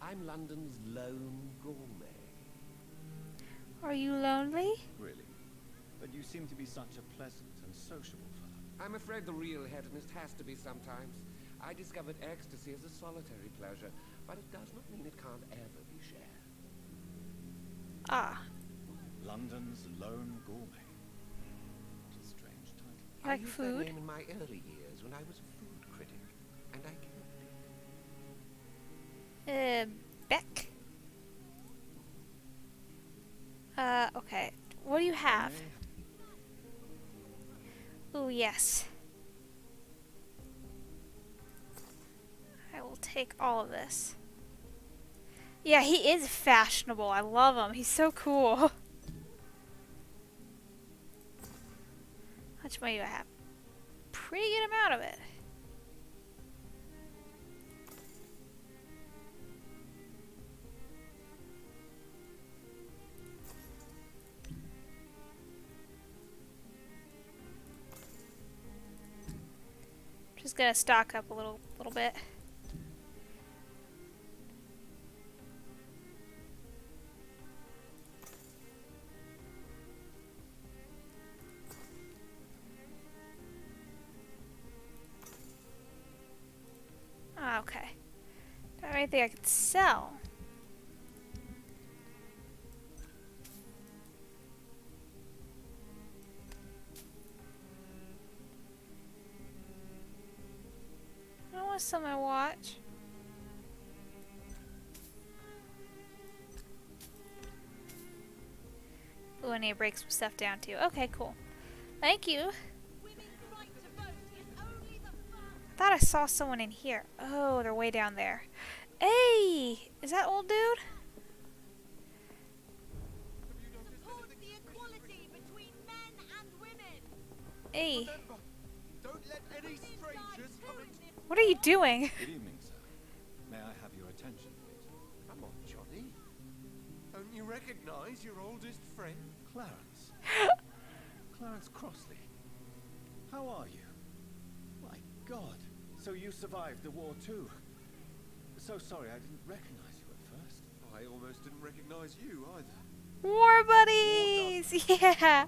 I'm London's lone gourmet. Are you lonely? Really? But you seem to be such a pleasant and sociable fellow. I'm afraid the real hedonist has to be sometimes. I discovered ecstasy as a solitary pleasure, but it does not mean it can't ever be shared. Ah. London's lone gourmet. What a strange title. You like I used food? that name in my early years when I was a food critic, and I kept it. Beck? Okay. What do you have? Ooh, yes. I will take all of this. Yeah, he is fashionable. I love him. He's so cool. How much money do I have? Pretty good amount of it. Just gonna stock up a little bit. Ah, okay. Don't have anything I could sell. I don't want What's on my watch? Ooh, I need to break some stuff down too. Okay, cool. Thank you. I thought I saw someone in here. Oh, they're way down there. Hey! Is that old dude? Support the equality between men and women. Hey. Don't let any strangers come into... What are you doing? Good evening, sir. May I have your attention, please? Come on, Johnny. Don't you recognize your oldest friend? Clarence. Clarence Crossley. How are you? My God. So you survived the war too. So sorry I didn't recognize you at first. I almost didn't recognize you either. War buddies! Yeah.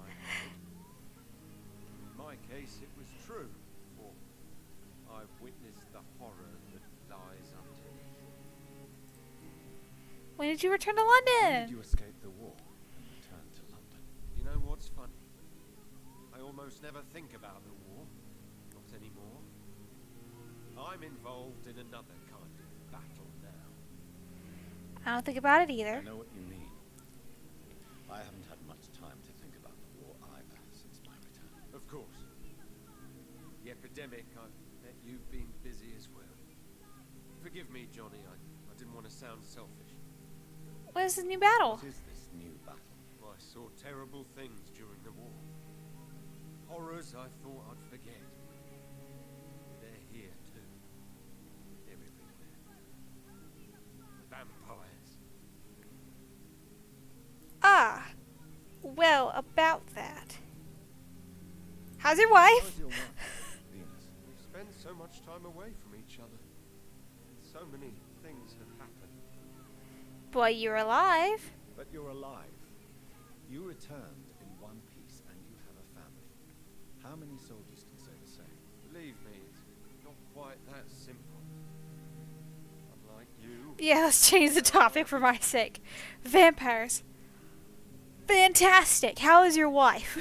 In my case, it was true. For I've witnessed the horror that lies underneath. When did you return to When did London? you escape the war and return to London? You know what's funny? I almost never think about the war. Not anymore. I'm involved in another kind of battle now. I don't think about it I either. know what you mean. I haven't had much time to think about the war either since my return. Of course. The epidemic, I bet you've been busy as well. Forgive me, Johnny, I didn't want to sound selfish. What is this new battle? What is this new battle? I saw terrible things during the war. Horrors I thought I'd forget. They're here too. Everywhere. Vampires. Ah. Well, about that. How's your wife? How's your wife, Venus? We spend so much time away from each other. So many things have happened. Boy, you're alive. But you're alive. You returned in one piece and you have a family. How many soldiers can say the same? Believe me, it's not quite that simple. Unlike you. Yeah, let's change the topic for my sake. Vampires. Fantastic. How is your wife?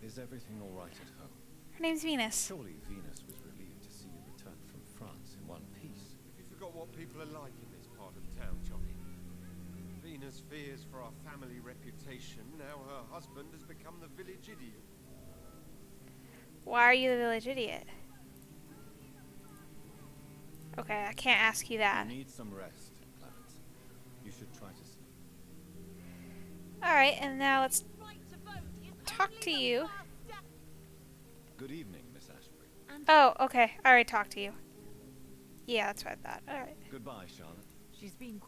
Is everything all right at home? Her name's Venus. Surely Venus was relieved to see you return from France in one piece. If you forgot what people are like in this part of town, Johnny. Venus fears for our family reputation. Now her husband has become the village idiot. Why are you the village idiot? Okay, I can't ask you that. You need some rest, Clarence. You should try to sleep. Alright, and now let's Right to vote is talk only to the you. first step. Good evening, Miss Ashbury. Oh, okay. I already talked to you. Yeah, that's what I thought. Alright. Goodbye, Charlotte. She's been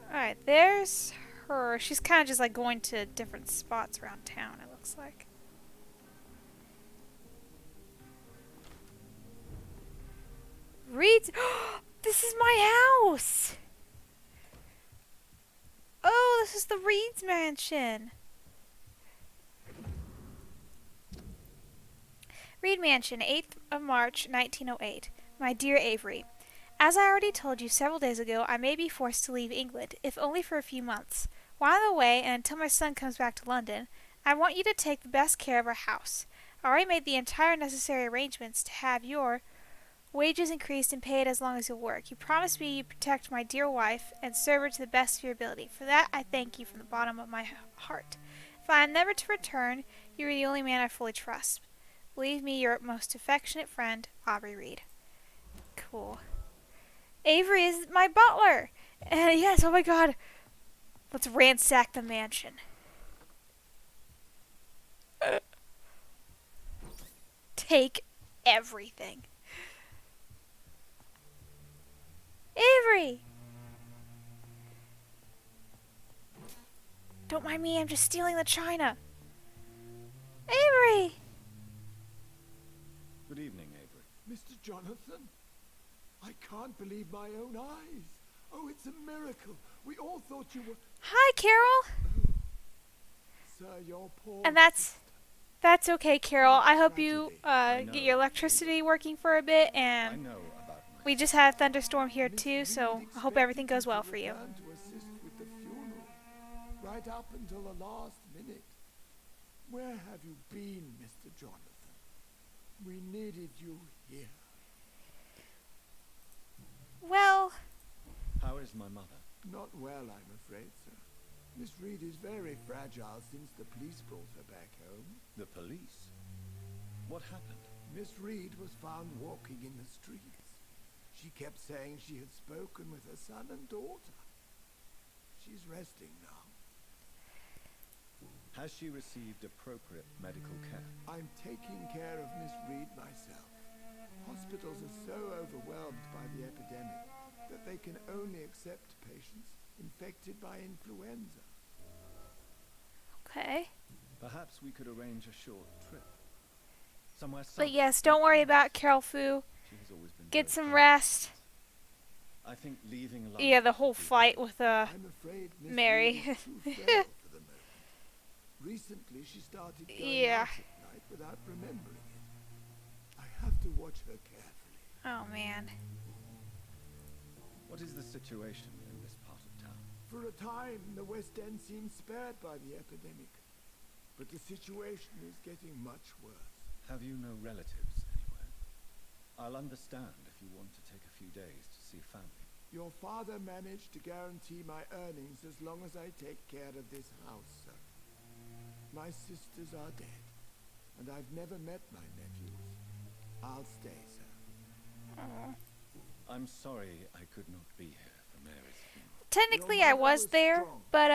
Alright, there's her. She's kind of just like going to different spots around town, it looks like. Reed's. This is my house! Oh, this is the Reed's mansion. Reed Mansion, 8th of March, 1908. My dear Avery, as I already told you several days ago, I may be forced to leave England, if only for a few months. While I'm away, and until my son comes back to London, I want you to take the best care of our house. I already made the entire necessary arrangements to have your wages increased and paid as long as you'll work. You promised me you'd protect my dear wife and serve her to the best of your ability. For that, I thank you from the bottom of my heart. If I am never to return, you are the only man I fully trust. Believe me, your most affectionate friend, Aubrey Reed. Cool. Avery is my butler! And yes, oh my god. Let's ransack the mansion. Take everything. Avery! Don't mind me, I'm just stealing the china. Avery! Good evening, Avery. Mr. Jonathan, I can't believe my own eyes. Oh, it's a miracle. We all thought you were... Hi, Carol! Sir, your poor... And that's okay, Carol. I hope you get your electricity working for a bit, I and know about my... we just had a thunderstorm here Miss too, so Reed I hope everything expected goes well to for you. return to assist with the funeral, right up until the last minute. Where have you been, Mr. Jonathan? We needed you here. is my mother? Not well, I'm afraid, sir. Miss Reed is very fragile since the police brought her back home. The police? What happened? Miss Reed was found walking in the streets. She kept saying she had spoken with her son and daughter. She's resting now. Has she received appropriate medical care? I'm taking care of Miss Reed myself. Hospitals are so overwhelmed by the epidemic that they can only accept patients infected by influenza. Okay. Perhaps we could arrange a short trip. Somewhere But south. yes, don't worry about Carol Fu. She has always been Get very some kind. rest. I think leaving London Yeah, the whole would be fight with I'm afraid Miss Mary. Reed is too frail for the moment. Recently, she started going Yeah. out at night without remembering it. I have to watch her carefully. Oh man. What is the situation in this part of town? For a time, the West End seemed spared by the epidemic. But the situation is getting much worse. Have you no relatives anywhere? I'll understand if you want to take a few days to see family. Your father managed to guarantee my earnings as long as I take care of this house, sir. My sisters are dead, and I've never met my nephews. I'll stay, sir. I'm sorry I could not be here for Mary's funeral. Technically, Your I mother was was there, strong, but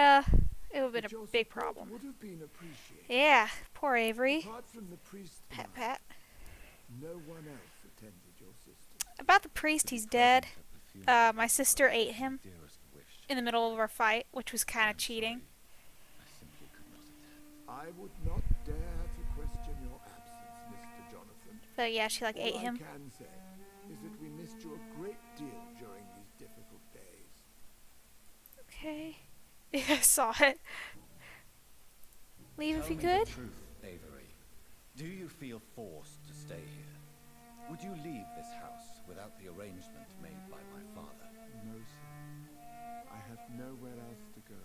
it would have but been your a big support problem. would have been appreciated. Yeah, poor Avery. Apart from the priest and Pat I, pat. no one else attended your sisters. About the priest, To be he's dead. present at the funeral My sister ate him is my dearest wish. in the middle of our fight, which was kind I'm of cheating. sorry. I simply could not attend. I would not dare to question your absence, Mr. Jonathan. But yeah, she like All ate him. I can say is that we missed you a great deal during these difficult days. Okay. Yeah, I saw it. Leave if Tell you me could. the truth, Avery. Do you feel forced to stay here? Would you leave this house without the arrangement made by my father? No, sir. I have nowhere else to go.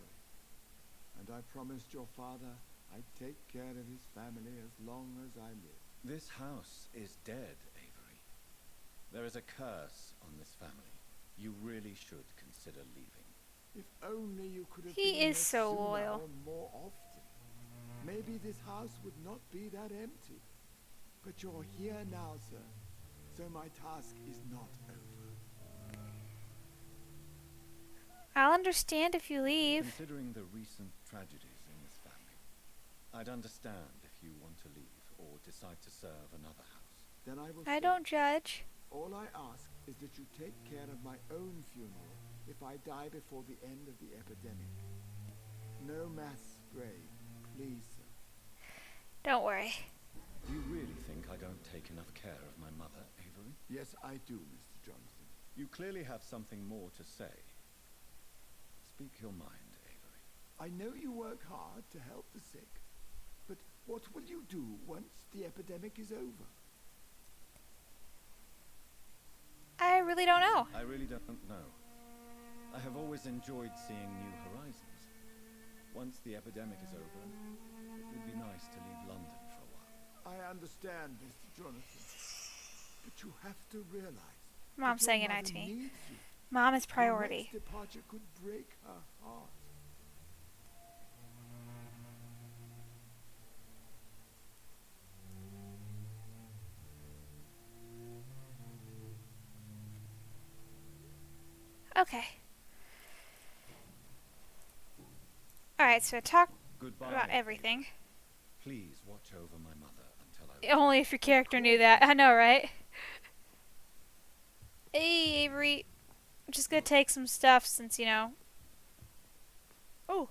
And I promised your father I'd take care of his family as long as I live. This house is dead, Avery. There is a curse on this family. You really should consider leaving. If only you could have He been is here so sooner loyal. or more often. Maybe this house would not be that empty. But you're here now, sir. So my task is not over. I'll understand if you leave. Considering the recent tragedies in this family, I'd understand if you want to leave or decide to serve another house. Then I will I stay. don't judge. All I ask is that you take care of my own funeral if I die before the end of the epidemic. No mass grave, please, sir. Don't worry. You really think I don't take enough care of my mother, Avery? Yes, I do, Mr. Jonathan. You clearly have something more to say. Speak your mind, Avery. I know you work hard to help the sick, but what will you do once the epidemic is over? I really don't know. I really don't know. I have always enjoyed seeing new horizons. Once the epidemic is over, it would be nice to leave London for a while. I understand, Mr. Jonathan, but you have to realize Mom's that your saying goodnight mother to me. needs you. Mom is Your priority. next departure could break her heart. Okay. Alright, so talk Goodbye. about Avery. everything. Please watch over my mother until I... Only if your character knew that. I know, right? Hey, Avery. I'm just gonna take some stuff since, you know. Oh.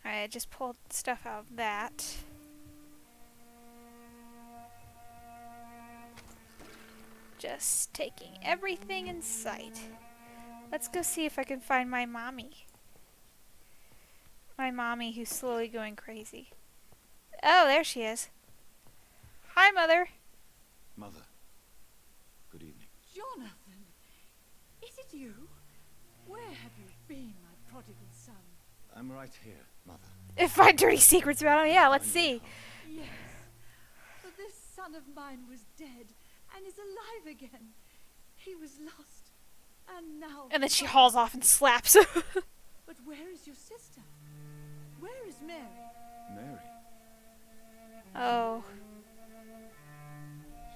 Alright, I just pulled stuff out of that. Just taking everything in sight. Let's go see if I can find my mommy. My mommy who's slowly going crazy. Oh, there she is. Hi, Mother. Mother, good evening. Jonathan, is it you? Where have you been, my prodigal son? I'm right here, Mother. Find dirty secrets about him. Yeah, let's see. Yes, but this son of mine was dead and is alive again. He was lost, And now... And then she hauls off and slaps him. But where is your sister? Where is Mary? Mary, Oh.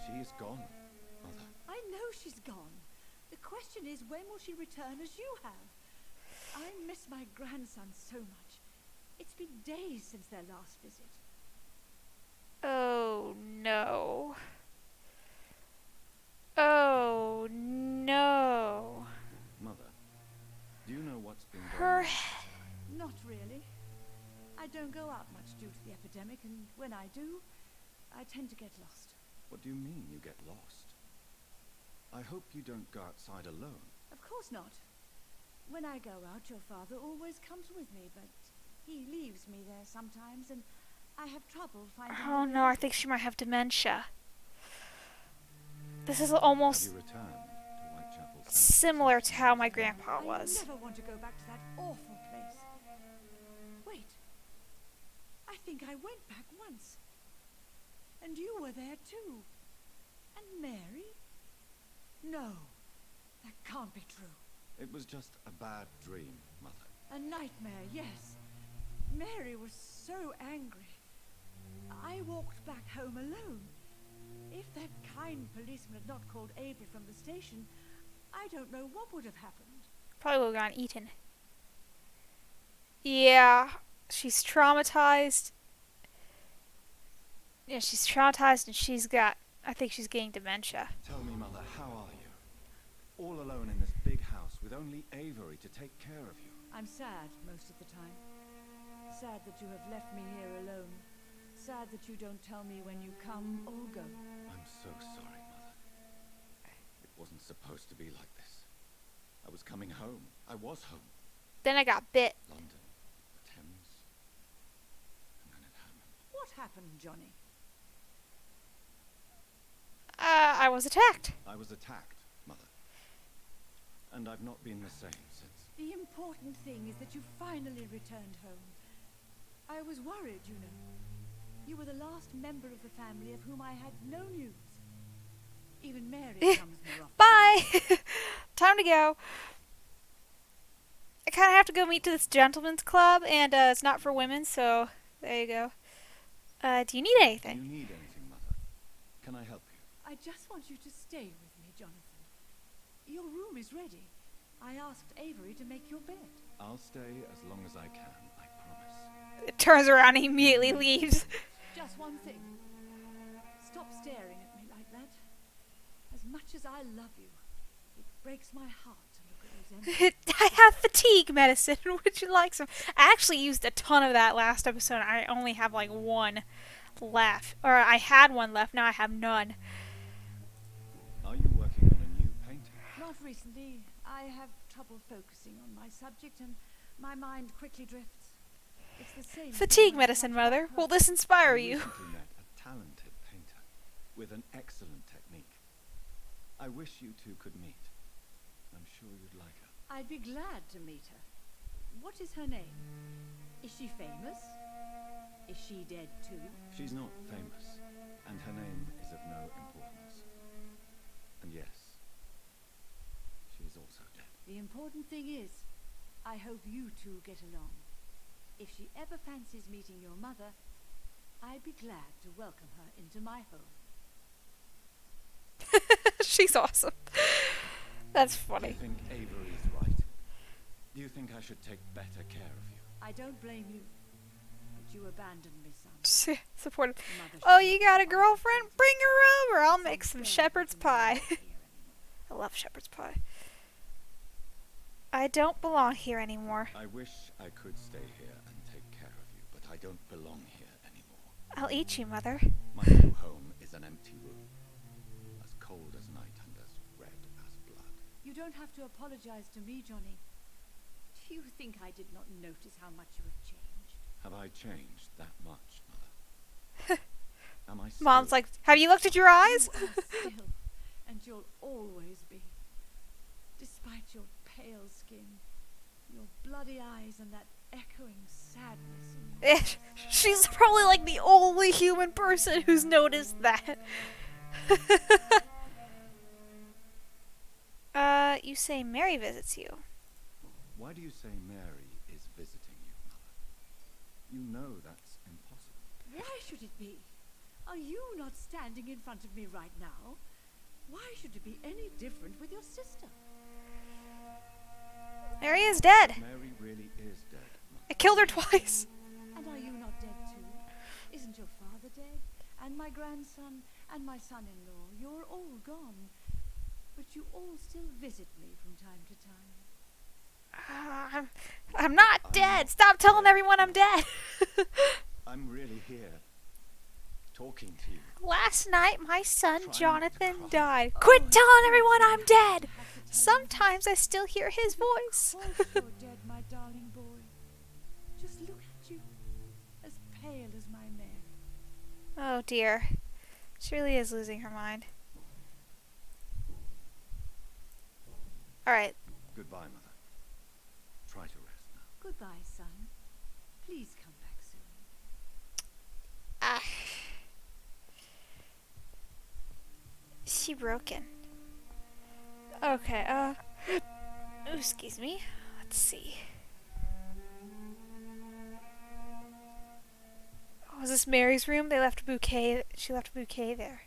she is gone, Mother. I know she's gone. The question is, when will she return as you have? I miss my grandson so much. It's been days since their last visit. Oh no. Oh no. Mother, do you know what's been going Her on? Not really. I don't go out much due to the epidemic, and when I do, I tend to get lost. What do you mean you get lost? I hope you don't go outside alone. Of course not. When I go out, your father always comes with me, but he leaves me there sometimes, and I have trouble finding... Oh no, I think she might have dementia. This is Have almost you returned to Whitechapel Cemetery? similar to how my grandpa I was. never want to go back to that awful place. Wait. I think I went back once. And you were there too. And Mary? No. That can't be true. It was just a bad dream, Mother. A nightmare, yes. Mary was so angry. I walked back home alone. If that kind policeman had not called Avery from the station, I don't know what would have happened. Probably would have gotten eaten. Yeah, she's traumatized. Yeah, she's traumatized and she's got... I think she's getting dementia. Tell me, Mother, how are you? All alone in this big house with only Avery to take care of you. I'm sad most of the time. Sad that you have left me here alone. Sad that you don't tell me when you come or go. I'm so sorry, Mother. It wasn't supposed to be like this. I was coming home. I was home. Then I got bit. London, the Thames, and then it happened. What happened, Johnny? I was attacked. I was attacked, Mother. And I've not been the same since. The important thing is that you finally returned home. I was worried, you know. You were the last member of the family of whom I had no news. Even Mary comes more often. Bye! Time to go. I kind of have to go meet to this gentleman's club, and it's not for women, so there you go. Do you need Do anything? you need anything, Mother? Can I help you? I just want you to stay with me, Jonathan. Your room is ready. I asked Avery to make your bed. I'll stay as long as I can, I promise. It turns around and immediately leaves. Just one thing. Stop staring at me like that. As much as I love you, it breaks my heart to look at those empty... I have fatigue medicine. Would you like some? I actually used a ton of that last episode. I only have like one left. Or I had one left, now I have none. Are you working on a new painting? Not recently. I have trouble focusing on my subject and my mind quickly drifts. It's the same Fatigue thing medicine, I Mother. Will this inspire you? I recently met a talented painter with an excellent technique. I wish you two could meet. I'm sure you'd like her. I'd be glad to meet her. What is her name? Is she famous? Is she dead too? She's not famous, and her name is of no importance. And yes, she is also dead. The important thing is, I hope you two get along. If she ever fancies meeting your mother, I'd be glad to welcome her into my home. She's awesome. That's Do funny. you think Avery is right? Do you think I should take better care of you? I don't blame you, but you abandoned me, son. Supportive. Mother Oh, should you not got a have girlfriend? Bring her over. I'll make It's some unfair shepherd's to me not pie. here anymore. I love shepherd's pie. I don't belong here anymore. I wish I could stay here and take care of you, but I don't belong here anymore. I'll eat you, Mother. My new home is an empty room, as cold as night and as red as blood. You don't have to apologize to me, Johnny. Do you think I did not notice how much you have changed? Have I changed that much, Mother? Am I still... Mom's like, have you looked at your eyes? You are still, and you'll always be. Despite your pale skin, your bloody eyes, and that echoing sadness in your eyes. She's probably like the only human person who's noticed that. You say Mary visits you. Why do you say Mary is visiting you, Mother? You know that's impossible. Why should it be? Are you not standing in front of me right now? Why should it be any different with your sister? Mary is dead. Mary really is dead. I killed her twice. And are you not dead too? Isn't your father dead? And my grandson? And my son-in-law? You're all gone. But you all still visit me from time to time. I'm not dead. Stop telling everyone I'm dead. I'm really here, talking to you. Last night, my son Trying Jonathan to cry. died. Quit telling everyone I'm dead. Sometimes I still hear his voice. Of course you're dead, my darling boy. Just look at you, as pale as my Mary. Oh dear. She really is losing her mind. Alright. Goodbye, Mother. Try to rest now. Goodbye, son. Please come back soon. Ah. Is she broken? Okay, oh, excuse me. Let's see. Oh, is this Mary's room? They left a bouquet. She left a bouquet there.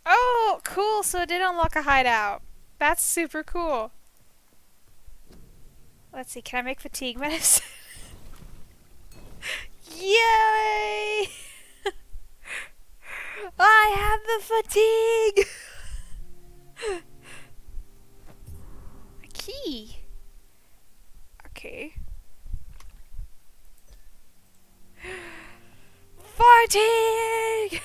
Oh, cool. So it did unlock a hideout. That's super cool. Let's see. Can I make fatigue medicine? Yay! I have the fatigue! A key. Okay. Fatigue!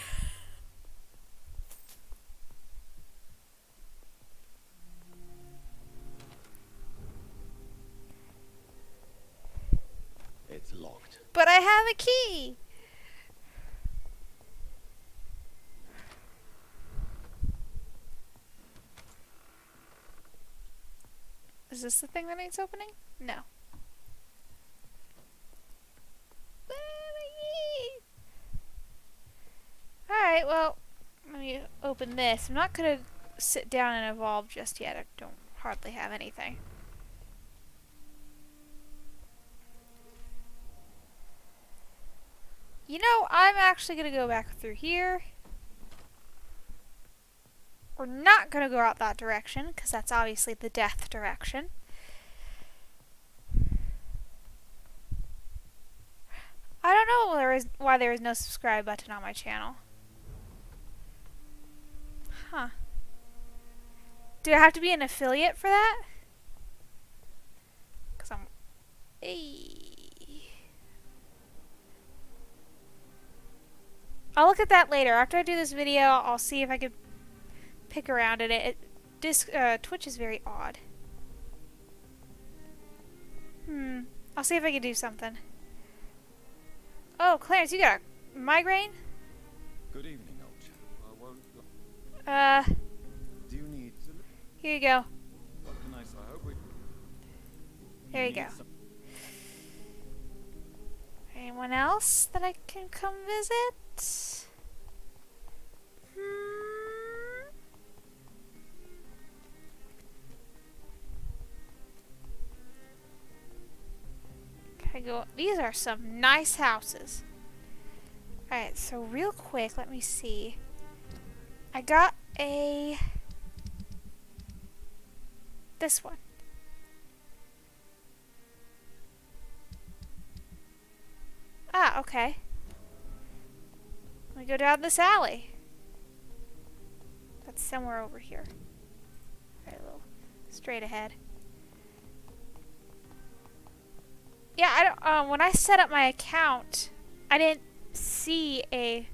It's locked. But I have a key! Is this the thing that needs opening? No. Alright, well, let me open this. I'm not gonna sit down and evolve just yet. I don't hardly have anything. You know, I'm actually gonna go back through here. We're not gonna go out that direction, because that's obviously the death direction. I don't know why there is no subscribe button on my channel. Huh. Do I have to be an affiliate for that? Because I'm... Hey. I'll look at that later. After I do this video, I'll see if I could pick around at it. Twitch is very odd. I'll see if I can do something. Oh, Clarence, you got a migraine? Good evening, old chap. I won't... Do you need... Here you go. What can I say? I hope we... There you go. Anyone else that I can come visit? Can I go? These are some nice houses. Alright, so real quick, let me see. I got this one. Ah, okay. Let me go down this alley. That's somewhere over here. Alright, a little straight ahead. Yeah, I don't, when I set up my account, I didn't see a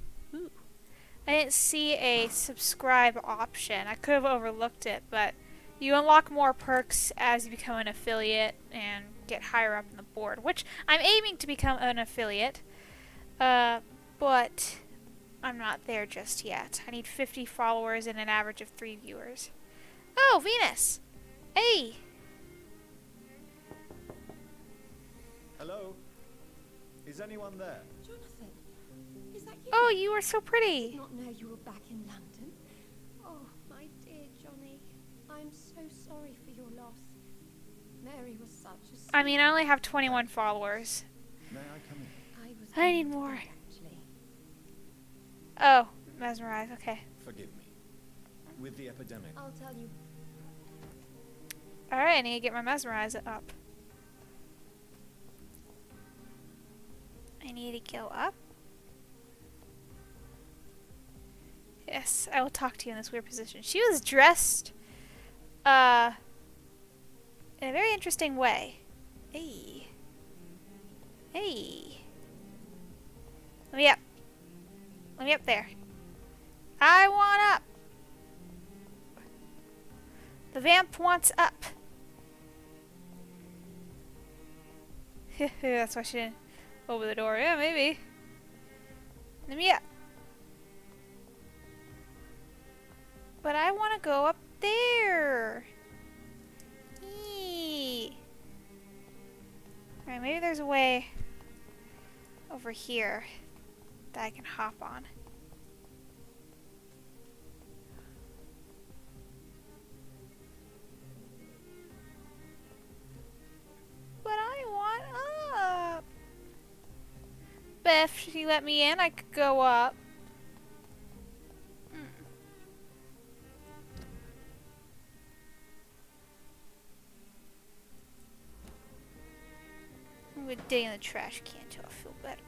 subscribe option. I could have overlooked it, but you unlock more perks as you become an affiliate and get higher up in the board, which I'm aiming to become an affiliate, but I'm not there just yet. I need 50 followers and an average of 3 viewers. Oh, Venus! Hey! Hello? Is anyone there? Oh, you are so did pretty. not know you were back in London. Oh, my dear Johnny. I'm so sorry for your loss. Mary was such a sweet... I mean, I only have 21 followers. May I come in? I need more. Oh, mesmerize, okay. Forgive me. With the epidemic. I'll tell you. Alright, I need to get my mesmerize up. I need to go up. Yes, I will talk to you in this weird position. She was dressed, in a very interesting way. Hey. Hey. Let me up. Let me up there. I want up. The vamp wants up. That's why she didn't open the door. Yeah, maybe. Let me up. But I want to go up there. Eee. Alright, maybe there's a way over here that I can hop on. But I want up. But if she let me in, I could go up. I'm gonna dig in the trash can until I feel better.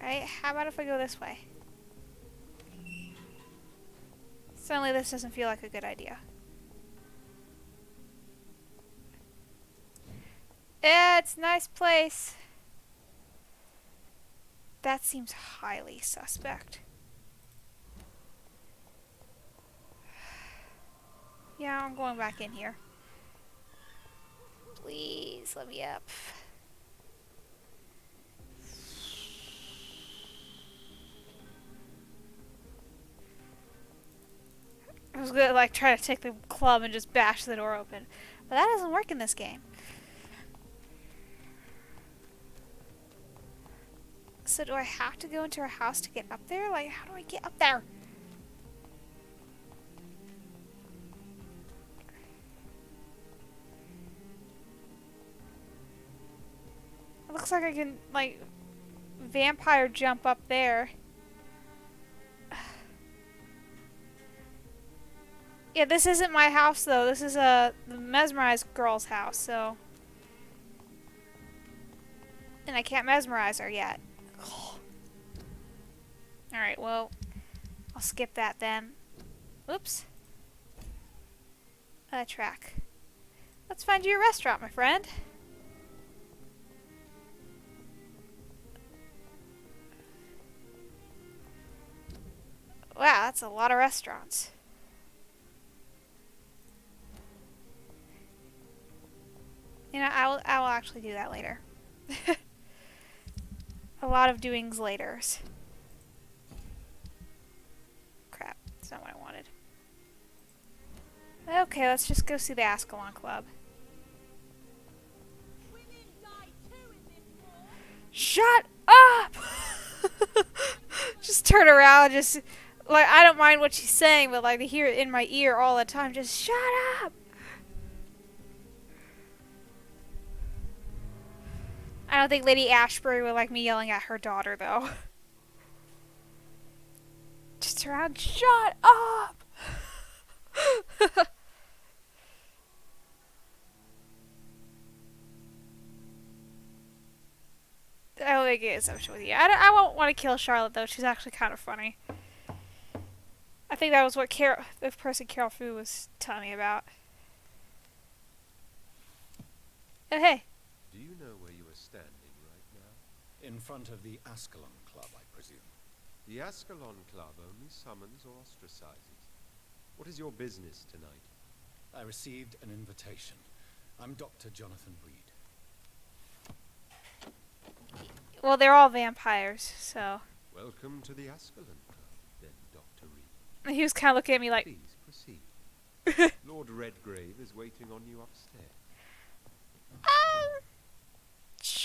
Alright, how about if I go this way? Suddenly this doesn't feel like a good idea. Yeah, it's a nice place. That seems highly suspect. Yeah, I'm going back in here. Please, let me up. I was gonna like try to take the club and just bash the door open. But that doesn't work in this game. So do I have to go into her house to get up there? Like, how do I get up there? It looks like I can, like, vampire jump up there. Yeah, this isn't my house, though. This is the mesmerized girl's house, so... And I can't mesmerize her yet. Alright, well, I'll skip that then. Oops. Track. Let's find you a restaurant, my friend. Wow, that's a lot of restaurants. You know, I will actually do that later. A lot of doings laters. Crap, that's not what I wanted. Okay, let's just go see the Ascalon Club. Shut up! Just turn around, just... Like, I don't mind what she's saying, but like to hear it in my ear all the time, just shut up! I don't think Lady Ashbury would like me yelling at her daughter, though. Just around, shut up! I don't think it is so much with you. I won't want to kill Charlotte, though. She's actually kind of funny. I think that was what the person Carol Fu was telling me about. Oh, hey. Do you know where you are standing right now? In front of the Ascalon Club, I presume. The Ascalon Club only summons or ostracizes. What is your business tonight? I received an invitation. I'm Dr. Jonathan Reed. Well, they're all vampires, so... Welcome to the Ascalon Club, then, Dr. Reed. He was kind of looking at me like... Please proceed. Lord Redgrave is waiting on you upstairs.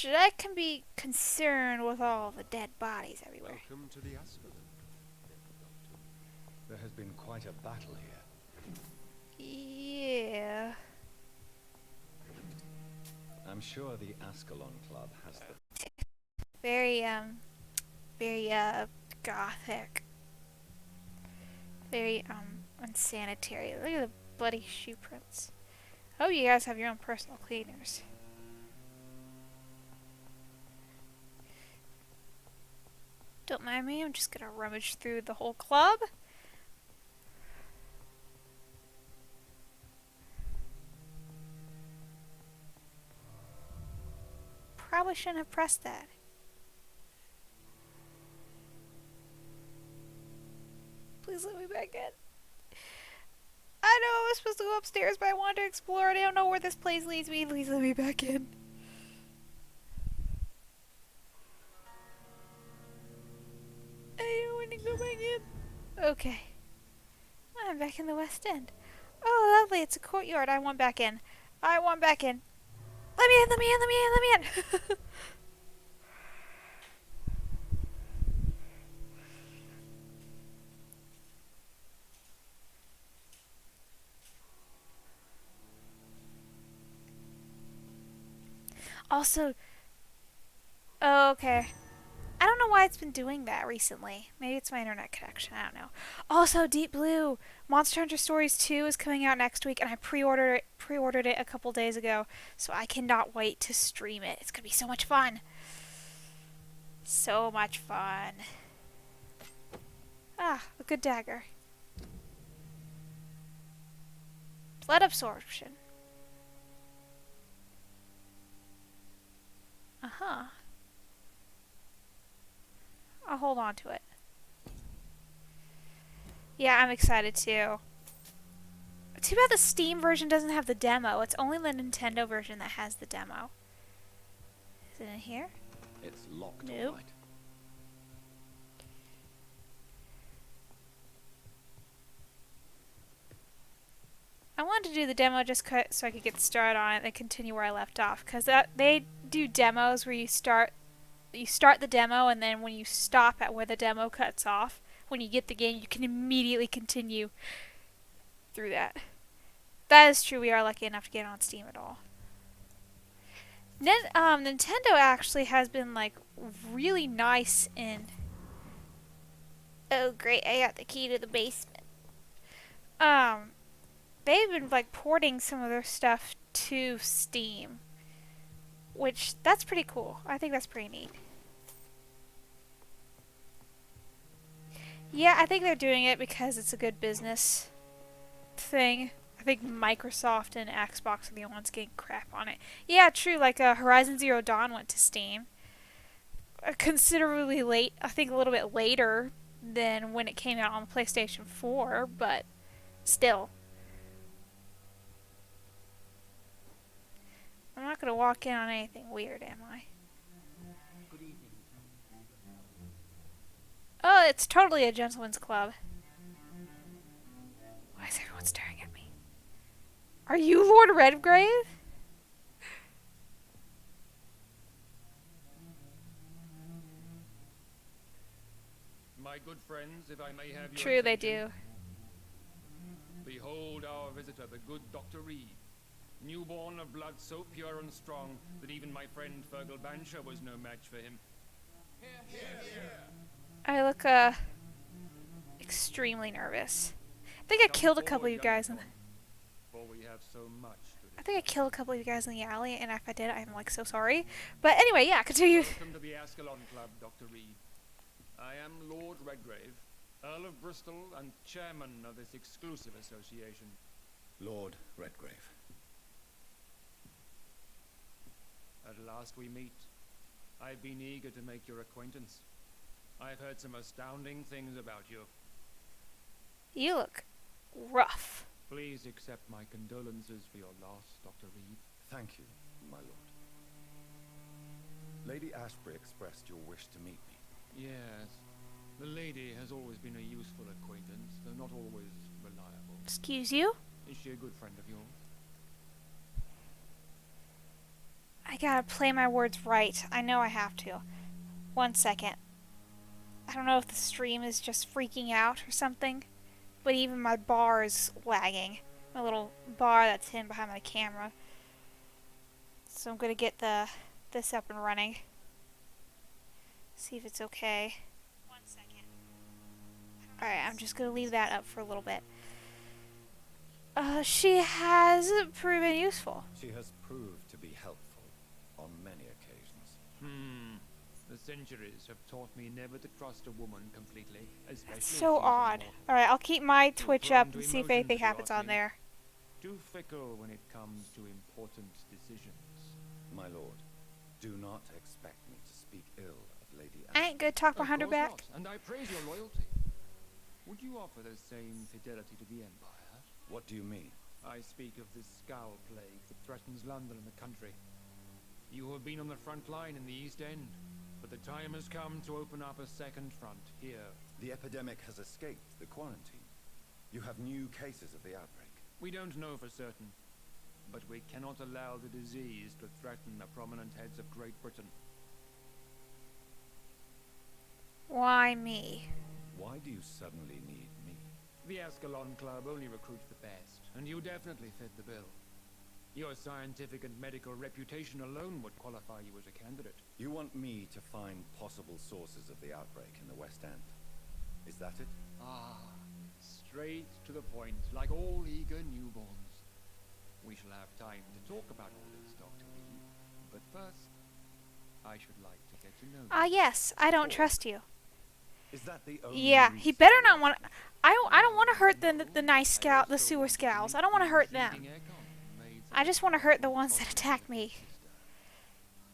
I can be concerned with all the dead bodies everywhere. Welcome to the Ascalon, Doctor. There has been quite a battle here. Yeah. I'm sure the Ascalon Club has the... Very, gothic. Very, unsanitary. Look at the bloody shoe prints. Oh, you guys have your own personal cleaners. Don't mind me, I'm just gonna rummage through the whole club. Probably shouldn't have pressed that. Please let me back in. I know I was supposed to go upstairs, but I wanted to explore it. I don't know where this place leads me. Please let me back in. I don't want to go back in. Okay. I'm back in the West End. Oh, lovely. It's a courtyard. I want back in. I want back in. Let me in, let me in, let me in, let me in. Also, oh, okay. I don't know why it's been doing that recently. Maybe it's my internet connection. I don't know. Also, Deep Blue Monster Hunter Stories 2 is coming out next week, and I pre-ordered it a couple days ago, so I cannot wait to stream it. It's gonna be so much fun. So much fun. Ah, a good dagger. Blood absorption. Uh-huh. I'll hold on to it. Yeah, I'm excited too. Too bad the Steam version doesn't have the demo. It's only the Nintendo version that has the demo. Is it in here? It's locked, Nope. all right. I wanted to do the demo just so I could get started on it and continue where I left off. Because they do demos where you start the demo, and then when you stop at where the demo cuts off, when you get the game, you can immediately continue through that. That is true. We are lucky enough to get it on Steam at all. Nintendo actually has been like really nice in. Oh great! I got the key to the basement. They've been like porting some of their stuff to Steam, which that's pretty cool. I think that's pretty neat. Yeah, I think they're doing it because it's a good business thing. I think Microsoft and Xbox are the only ones getting crap on it. Yeah, true, like Horizon Zero Dawn went to Steam. Considerably late, I think a little bit later than when it came out on PlayStation 4, but still. I'm not going to walk in on anything weird, am I? Good evening. Oh, it's totally a gentleman's club. Why is everyone staring at me? Are you Lord Redgrave? My good friends, if I may have your True, they attention. do. Behold our visitor, the good Dr. Reed. Newborn of blood so pure and strong that even my friend Fergal Bansher was no match for him. I look, extremely nervous. I think I killed a couple of you guys in the... For we have so much to I think I killed a couple of you guys in the alley, and if I did, I'm like so sorry. But anyway, yeah, continue. Welcome to the Ascalon Club, Dr. Reed. I am Lord Redgrave, Earl of Bristol and chairman of this exclusive association. Lord Redgrave. At last we meet. I've been eager to make your acquaintance. I've heard some astounding things about you. You look rough. Please accept my condolences for your loss, Dr. Reed. Thank you, my lord. Lady Ashbury expressed your wish to meet me. Yes. The lady has always been a useful acquaintance, though not always reliable. Excuse you? Is she a good friend of yours? I gotta play my words right. I know I have to. 1 second. I don't know if the stream is just freaking out or something, but even my bar is lagging. My little bar that's hidden behind my camera. So I'm gonna get this up and running. See if it's okay. 1 second. Alright, I'm just gonna leave that up for a little bit. She has proven useful. She has proved to be helpful on many occasions. The centuries have taught me never to trust a woman completely, especially That's if so she's odd. immortal. Alright, I'll keep my Too Twitch prone up to and see if emotions, anything if you happens ask on me. there. Too fickle when it comes to important decisions. My lord, do not expect me to speak ill of Lady I ain't gonna talk behind her Of course back. not, and I praise your loyalty. Would you offer the same fidelity to the Empire? What do you mean? I speak of this Scowl plague that threatens London and the country. You have been on the front line in the East End, but the time has come to open up a second front here. The epidemic has escaped the quarantine. You have new cases of the outbreak. We don't know for certain, but we cannot allow the disease to threaten the prominent heads of Great Britain. Why me? Why do you suddenly need me? The Ascalon Club only recruits the best, and you definitely fit the bill. Your scientific and medical reputation alone would qualify you as a candidate. You want me to find possible sources of the outbreak in the West End. Is that it? Ah, straight to the point, like all eager newborns. We shall have time to talk about all this, Dr. Reed. But first, I should like to get to know you. Yes, I don't trust you. Is that the only Yeah, he reason better you not asked want. me? I don't want to hurt the nice scout, the sewer scowls. I don't want to hurt them. I just want to hurt the ones that attack me.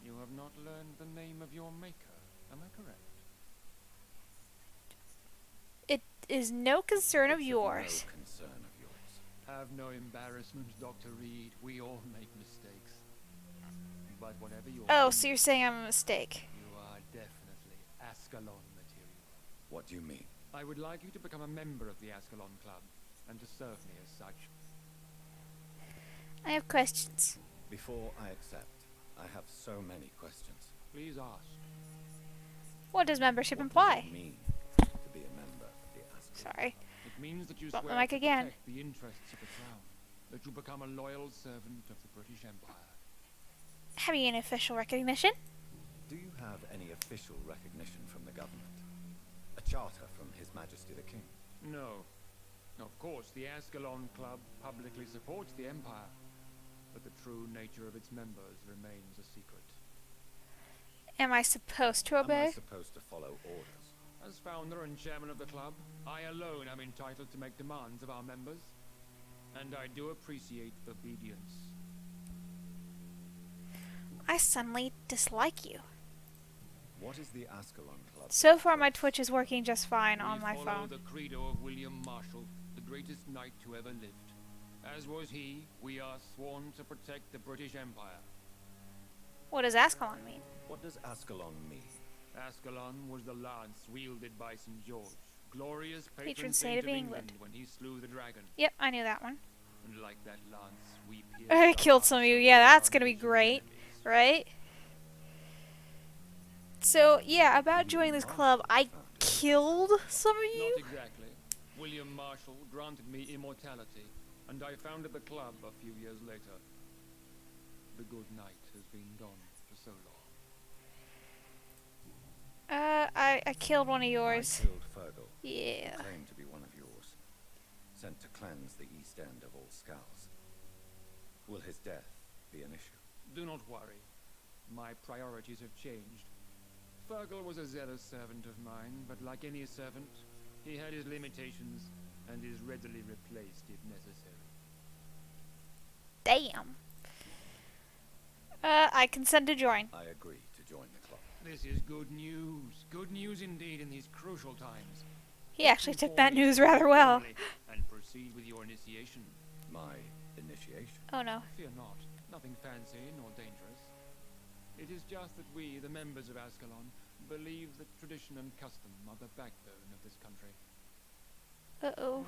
You have not learned the name of your maker, am I correct? It is no concern of It's yours. no concern of yours. Have no embarrassment, Dr. Reed. We all make mistakes. But whatever your Oh, opinion, so you're saying I'm a mistake? you are definitely Ascalon material. What do you mean? I would like you to become a member of the Ascalon Club, and to serve me as such. I have questions. Before I accept, I have so many questions. Please ask. What does membership What imply? does it mean to be a member of the Ascalon Sorry. Club? It means that you Bump the swear mic to again. protect the interests of the Crown, that you become a loyal servant of the British Empire. Have you any official recognition? Do you have any official recognition from the government? A charter from His Majesty the King? No. Of course, the Ascalon Club publicly supports the Empire, but the true nature of its members remains a secret. Am I supposed to Am I obey? supposed to follow orders? As founder and chairman of the club, I alone am entitled to make demands of our members, and I do appreciate obedience. I suddenly dislike you. What is the Ascalon Club? So far, my Twitch is working just fine on We my follow phone. the credo of William Marshall, the greatest knight who ever lived. As was he, we are sworn to protect the British Empire. What does Ascalon mean? What does Ascalon mean? Ascalon was the lance wielded by St. George, glorious Patron saint of England. when he slew the dragon. Yep, I knew that one. And like that lance, we pierced I the killed hearts some of you. all Yeah, that's our gonna be nation's great, enemies. right? So, yeah, about joining this club, I killed some of you? Not exactly. William Marshall granted me immortality, and I founded the club a few years later. The good knight has been gone for so long. I killed one of yours. I killed Fergal. Yeah. Who claimed to be one of yours. Sent to cleanse the East End of all scowls. Will his death be an issue? Do not worry. My priorities have changed. Fergal was a zealous servant of mine, but like any servant, he had his limitations and is readily replaced if necessary. Damn. I consent to join. I agree to join the club. This is good news. Good news indeed in these crucial times. He actually took that news rather well. And proceed with your initiation. My initiation? Oh no. Fear not. Nothing fancy nor dangerous. It is just that we, the members of Ascalon, believe that tradition and custom are the backbone of this country. Uh-oh.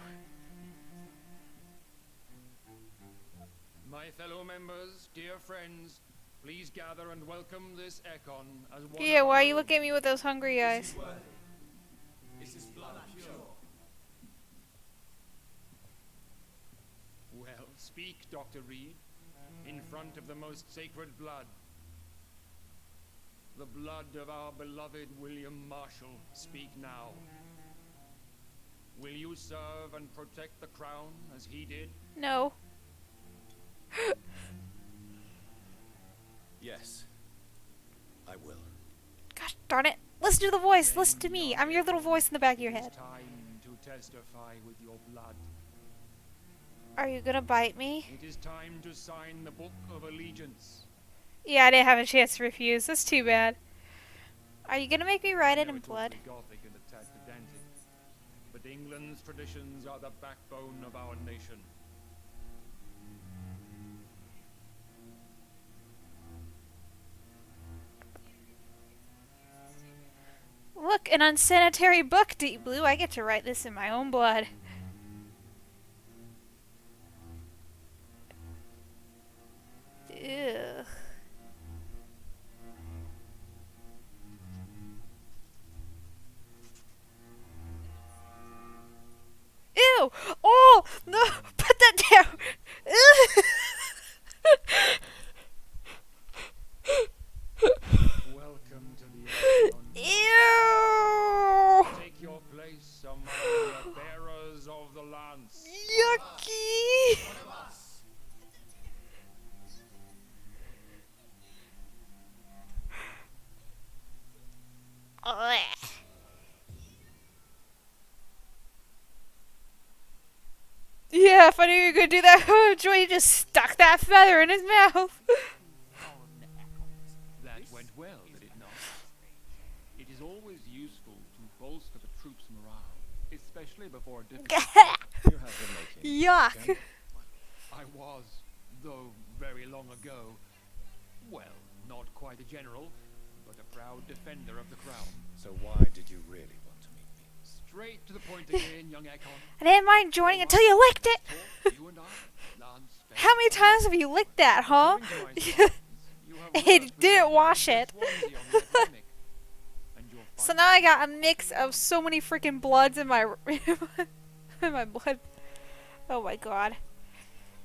My fellow members, dear friends, Please gather and welcome this Ekon as one Yeah, of why our you own. look at me with those hungry eyes? Is his blood pure? Well, speak, Dr. Reed, in front of the most sacred blood. The blood of our beloved William Marshall. Speak now. Will you serve and protect the crown as he did? No. Yes, I will. Gosh darn it. Listen to the voice. Listen to me. I'm your little voice in the back of your It is head. time to testify with your blood. Are you gonna bite me? It is time to sign the Book of Allegiance. Yeah, I didn't have a chance to refuse. That's too bad. Are you gonna make me write it I know in it's blood? awfully Gothic and a tad pedantic, but England's traditions are the backbone of our nation. Look, an unsanitary book, Deep Blue. I get to write this in my own blood. Ugh. Ew! Oh! No! Put that down! Ugh. Welcome to the Ascalon. Ew! Take your place among the bearers of the lance. Yucky! Ugh. Yeah, if I knew you were gonna do that, Joy just stuck that feather in his mouth. That went well, did it not? It is always useful to bolster the troops' morale, especially before a difficult. You have been making Yuck. propaganda. I was, though very long ago, well, not quite a general, but a proud defender of the crown. So why did you really want to meet me? Straight to the point again, young Ekon. I didn't mind joining until you licked it. Talk, you and I, Lance How many times have you licked that, huh? According to my sources, you have And worked didn't with wash Dr. it. Swansea on the epidemic, and your So now I got a mix of so many freaking bloods in my in my blood. Oh my god.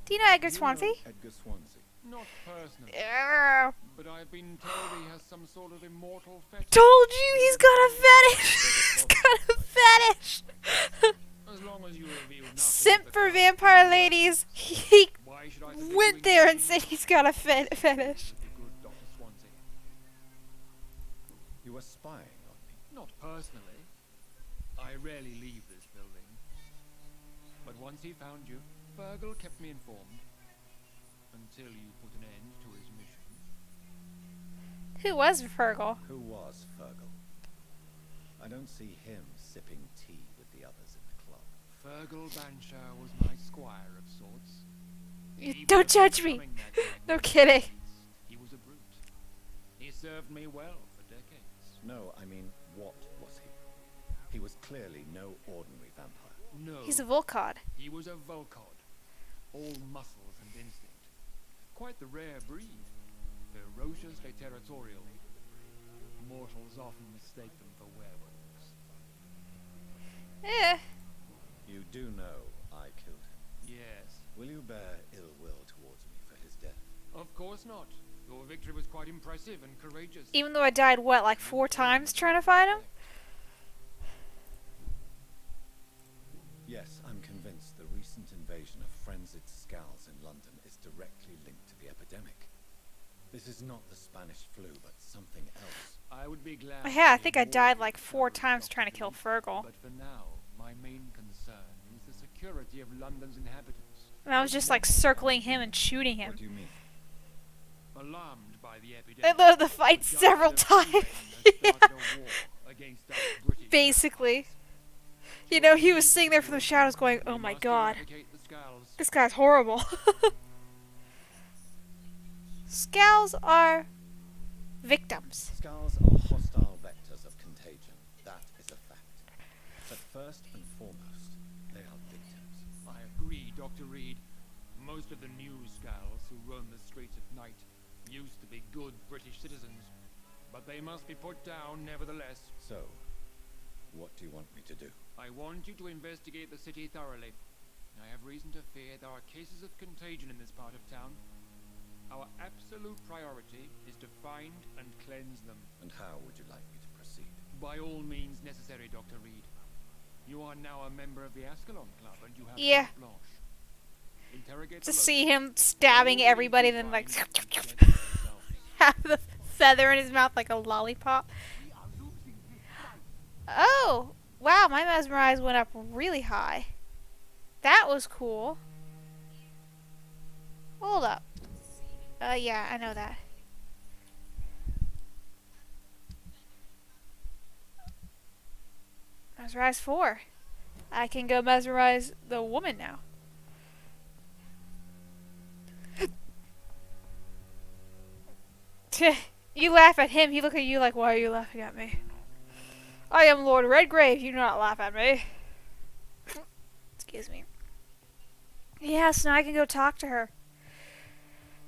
Do you know Edgar You know Swansea? Edgar Swansea. Not personally, Ugh. but I've been told he has some sort of immortal fetish. Told you he's got a fetish. He's got a fetish. As long as you reveal nothing Simp of for the vampire ladies. He Why should I forbid went you there and engaging said he's got a fetish. with the good Dr. Swansea? You were spying on me. Not personally. I rarely leave this building. But once he found you, Fergal kept me informed. Until you put an end to his mission. Who was Fergal? Who was Fergal? I don't see him sipping tea with the others in the club. Fergal Banshire was my squire of sorts. Even Don't before judge me. becoming that No magnificent kidding. beast, he was a brute. He served me well for decades. No, I mean, what was he? He was clearly no ordinary vampire. No, He's a Volcod. he was a Volcod. All muscles and instinct. Quite the rare breed. Ferociously territorial. Mortals often mistake them for werewolves. Eh. You do know I killed him. Yes. Will you bear ill will towards me for his death? Of course not. Your victory was quite impressive and courageous. Even though I died, what, like 4 times trying to fight him? Yes, I'm convinced the recent invasion of frenzied Scowls in London is directly linked to the epidemic. This is not the Spanish flu, but something else. I would be glad. Oh, yeah, I to think hear I more died of like your 4 discoveries, times Dr. trying to kill Reed. Fergal. But for now, my main concern is the security of London's inhabitants. And I was just like circling him and shooting him. What do you mean? Alarmed by the I epidemic, love the fight the several Dutch times. have started a war against us British. Basically. You know, he was sitting there from the shadows going, oh We my must god. eradicate the Scowls. This guy's horrible. Scowls are victims. Scowls are hostile vectors of contagion. That is a fact. But first and foremost, they are victims. I agree, Dr. Reed. Most of the new Scowls who roam the streets at night used to be good British citizens, but they must be put down nevertheless. So, what do you want me to do? I want you to investigate the city thoroughly. I have reason to fear there are cases of contagion in this part of town. Our absolute priority is to find and cleanse them. And how would you like me to proceed? By all means necessary, Dr. Reed. You are now a member of the Ascalon Club, and you have Yeah. carte blanche. Interrogate To the see locals. him stabbing All everybody, things then you like find and get for yourselves. have the feather in his mouth like a lollipop. Oh, wow, my mesmerize went up really high. That was cool. Hold up. Yeah, I know that. Mesmerize 4. I can go mesmerize the woman now. You laugh at him, he look at you like, why are you laughing at me? I am Lord Redgrave, you do not laugh at me. Excuse me. Yes, now I can go talk to her.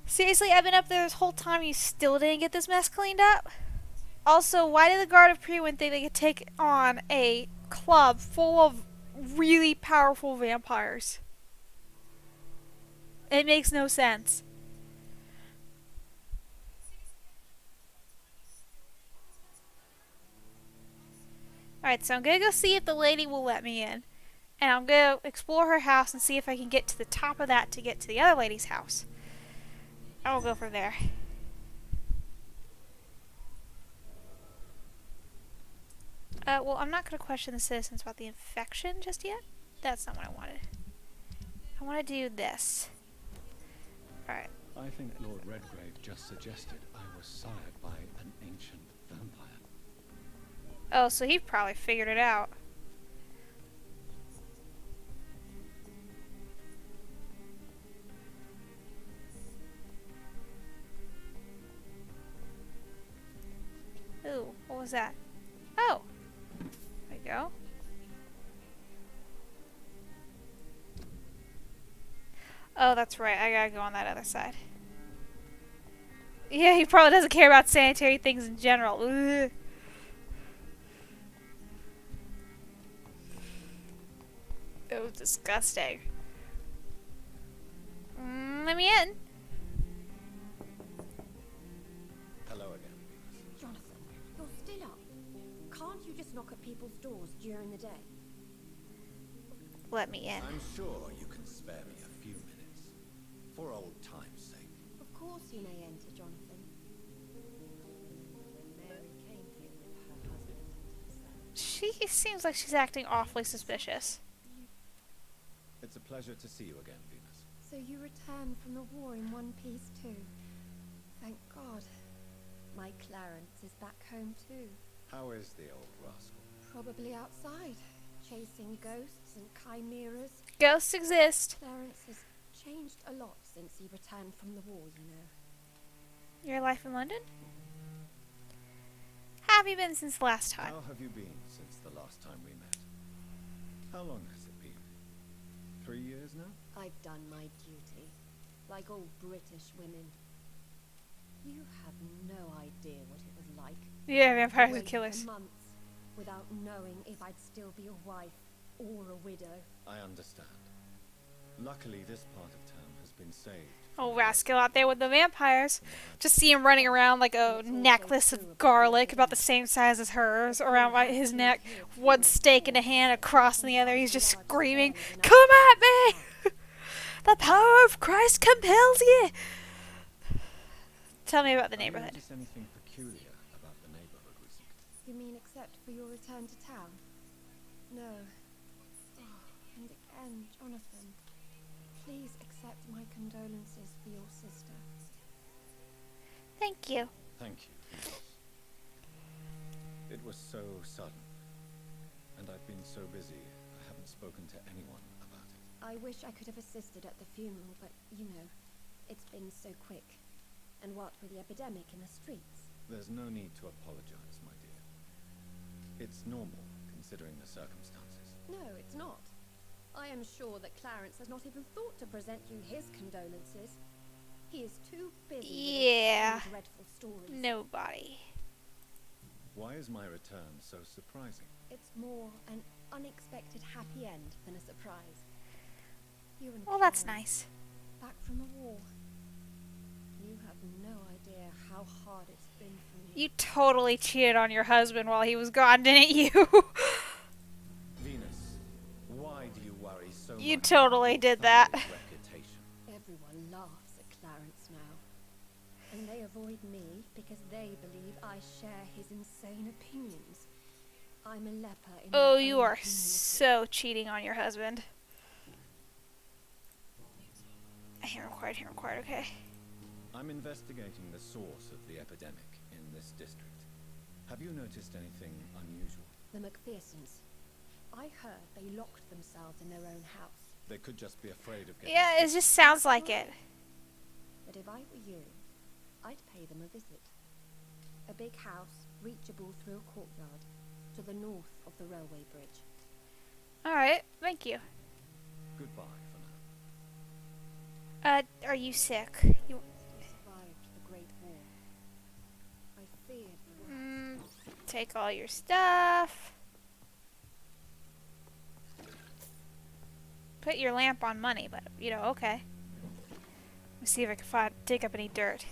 Seriously, I've been up there this whole time and you still didn't get this mess cleaned up? Also, why did the Guard of Prewind think they could take on a club full of really powerful vampires? It makes no sense. Alright, so I'm gonna go see if the lady will let me in. And I'm gonna explore her house and see if I can get to the top of that to get to the other lady's house. I'll go from there. Well, I'm not gonna question the citizens about the infection just yet. That's not what I wanted. I want to do this. Alright. I think Lord Redgrave just suggested I was sired by an ancient vampire. Oh, so he probably figured it out. Ooh, what was that? Oh! There we go. Oh, that's right. I gotta go on that other side. Yeah, he probably doesn't care about sanitary things in general. Ugh. It was disgusting. Let me in. Hello again, Venus. Jonathan, you're still up. Can't you just knock at people's doors during the day? Let me in. I'm sure you can spare me a few minutes. For old time's sake. Of course you may enter, Jonathan. Mary came here with her husband and her son. She seems like she's acting awfully suspicious. It's a pleasure to see you again, Venus. So you returned from the war in one piece too. Thank God. My Clarence is back home too. How is the old rascal? Probably outside, chasing ghosts and chimeras. Ghosts exist. Clarence has changed a lot since he returned from the war, you know. Your life in London? How have you been since last time? How have you been since the last time we met? How long has it been? 3 years now? I've done my duty, like all British women. You have no idea what it was like. Yeah, vampires to are wait killers. for months without knowing if I'd still be a wife or a widow. I understand. Luckily, this part of town has been saved. Oh, rascal out there with the vampires. Just see him running around like a necklace of garlic about the same size as hers around his neck. One stake in a hand, a cross in the other. He's just screaming, "Come at me! The power of Christ compels you!" Tell me about the neighborhood. Have you noticed anything peculiar about the neighborhood recently? You mean except for your return to town? No. Oh, and again, Jonathan, please accept my condolences for your sister. Thank you. Thank you, Venus. It was so sudden, and I've been so busy, I haven't spoken to anyone about it. I wish I could have assisted at the funeral, but, you know, it's been so quick. And what with the epidemic in the streets? There's no need to apologize, my dear. It's normal, considering the circumstances. No, it's not. I am sure that Clarence has not even thought to present you his condolences. He is too busy with his Yeah. is my return so surprising? It's more an unexpected happy end than a surprise. You and Well, that's Clarence, nice. back from the war. You have no idea how hard it's been for me. You totally cheated on your husband while he was gone, didn't you? Venus, why do you worry so much? You totally about did your that. family's reputation? Everyone laughs at Clarence now. And they avoid me because they believe I share his insane opinions. I'm a leper in Oh, my you own are community. so cheating on your husband. Here required, okay. I'm investigating the source of the epidemic in this district. Have you noticed anything unusual? The McPhersons. I heard they locked themselves in their own house. They could just be afraid of getting Yeah, it just sounds like it. But if I were you, I'd pay them a visit. A big house, reachable through a courtyard, to the north of the railway bridge. Alright, thank you. Goodbye for now. Are you sick? You... Survived the Great War. I feared the worst. Take all your stuff. Put your lamp on money, but, you know, okay. Let me see if I can dig up any dirt.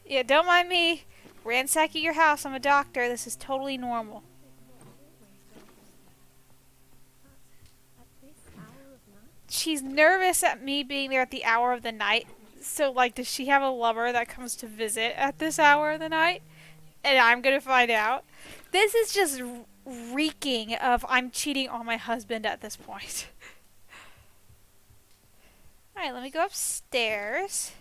Yeah, don't mind me ransacking your house. I'm a doctor. This is totally normal. She's nervous at me being there at the hour of the night. So, like, does she have a lover that comes to visit at this hour of the night? And I'm gonna find out. This is just reeking of I'm cheating on my husband at this point. Alright, let me go upstairs.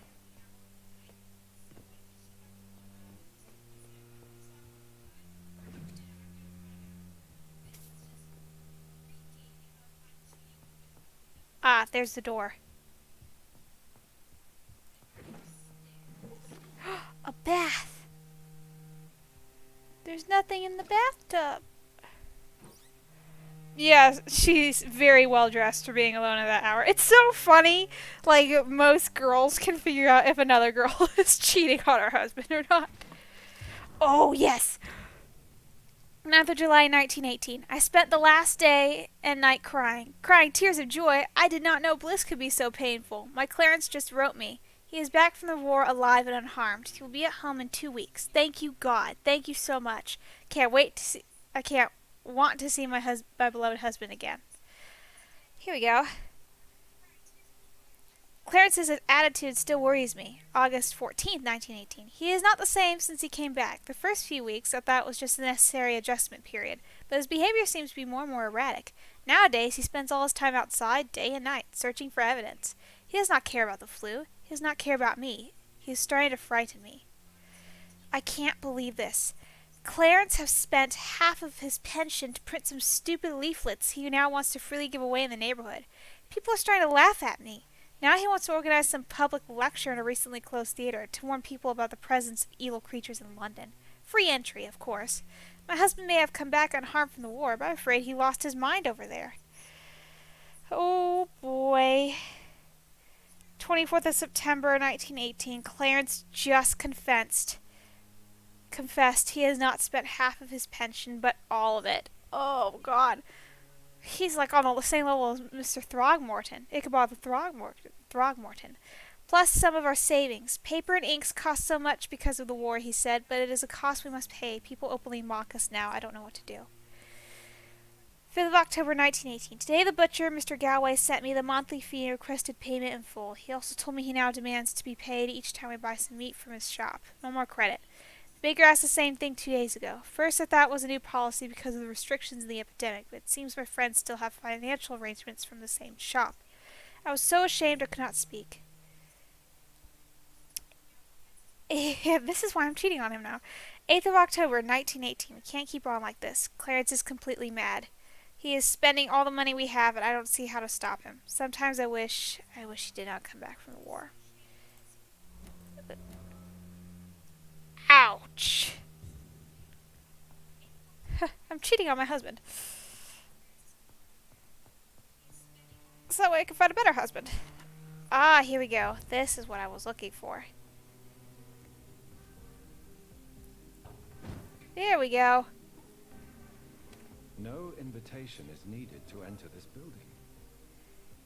Ah, there's the door. A bath. There's nothing in the bathtub. Yeah, she's very well dressed for being alone at that hour. It's so funny. Like, most girls can figure out if another girl is cheating on her husband or not. Oh, yes. 9th of July, 1918. I spent the last day and night crying tears of joy. I did not know bliss could be so painful. My Clarence just wrote me. He is back from the war alive and unharmed. He will be at home in 2 weeks. Thank you, God. Thank you so much. I can't want to see my beloved husband again. Here we go. Clarence's attitude still worries me. August 14th, 1918. He is not the same since he came back. The first few weeks I thought was just a necessary adjustment period, but his behavior seems to be more and more erratic. Nowadays he spends all his time outside, day and night, searching for evidence. He does not care about the flu. He does not care about me. He is starting to frighten me. I can't believe this. Clarence has spent half of his pension to print some stupid leaflets he now wants to freely give away in the neighborhood. People are starting to laugh at me. Now he wants to organize some public lecture in a recently closed theater to warn people about the presence of evil creatures in London. Free entry, of course. My husband may have come back unharmed from the war, but I'm afraid he lost his mind over there. Oh, boy. 24th of September, 1918. Clarence just confessed he has not spent half of his pension, but all of it. Oh, God. He's like on the same level as Mr. Throgmorton. Ichabod the Throgmorton. Plus some of our savings. Paper and inks cost so much because of the war, he said, but it is a cost we must pay. People openly mock us now. I don't know what to do. 5th of October, 1918. Today the butcher, Mr. Galway, sent me the monthly fee and requested payment in full. He also told me he now demands to be paid each time we buy some meat from his shop. No more credit. The baker asked the same thing 2 days ago. First I thought it was a new policy because of the restrictions in the epidemic, but it seems my friends still have financial arrangements from the same shop. I was so ashamed I could not speak. This is why I'm cheating on him now. 8th of October, 1918. We can't keep on like this. Clarence is completely mad. He is spending all the money we have, and I don't see how to stop him. Sometimes I wish he did not come back from the war. Ouch. I'm cheating on my husband. So that way I can find a better husband. Ah, here we go. This is what I was looking for. There we go. No invitation is needed to enter this building.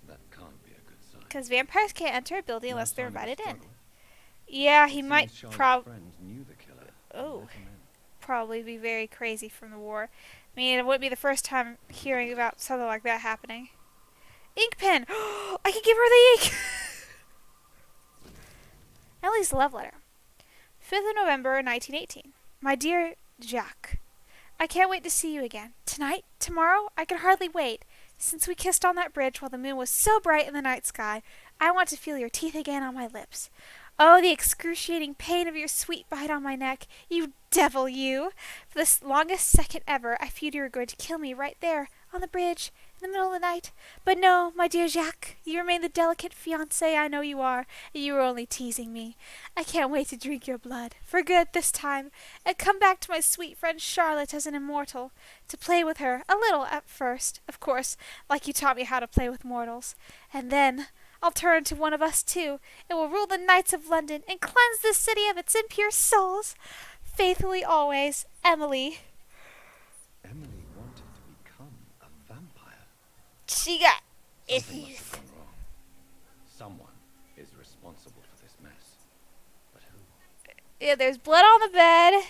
That can't be a good sign. Because vampires can't enter a building No unless they're sign of a invited in. struggle. Yeah, It he might seems Charlotte's friend knew the killer and let him in. probably be very crazy from the war. I mean, it wouldn't be the first time hearing about something like that happening. Ink pen! I can give her the ink! Ellie's love letter. 5th of November, 1918. My dear Jacques, I can't wait to see you again. Tonight? Tomorrow? I can hardly wait. Since we kissed on that bridge while the moon was so bright in the night sky, I want to feel your teeth again on my lips. Oh, the excruciating pain of your sweet bite on my neck. You devil, you! For the longest second ever, I feared you were going to kill me right there, on the bridge, in the middle of the night. But no, my dear Jacques, you remain the delicate fiancé I know you are, and you were only teasing me. I can't wait to drink your blood, for good this time, and come back to my sweet friend Charlotte as an immortal, to play with her, a little at first, of course, like you taught me how to play with mortals. And then I'll turn to one of us too, and will rule the knights of London, and cleanse this city of its impure souls. Faithfully always, Emily. Emily wanted to become a vampire. She got Something must issues. have gone wrong. Someone is responsible for this mess. But who? Yeah, there's blood on the bed.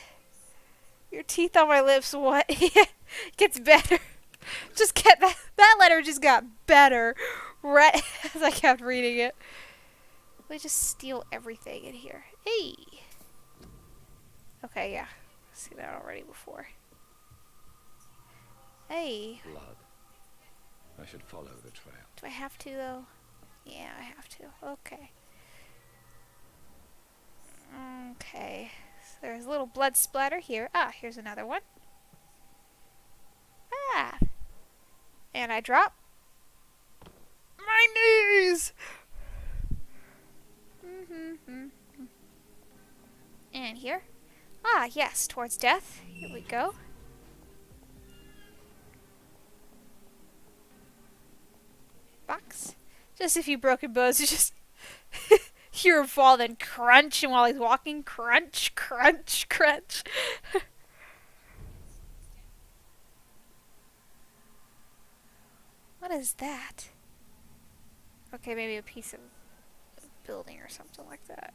Your teeth on my lips, what? Gets better. Just get that letter just got better right as I kept reading it. Let me just steal everything in here. Hey. Okay, yeah. I've seen that already before. Hey. Blood. I should follow the trail. Do I have to, though? Yeah, I have to. Okay. Okay. So there's a little blood splatter here. Ah, here's another one. Ah. And I drop my knees. And here. Ah, yes, towards death. Here we go. Box. Just a few broken bones. You just hear him fall, then crunch, and while he's walking, crunch, crunch, crunch. What is that? Okay, maybe a piece of building or something like that.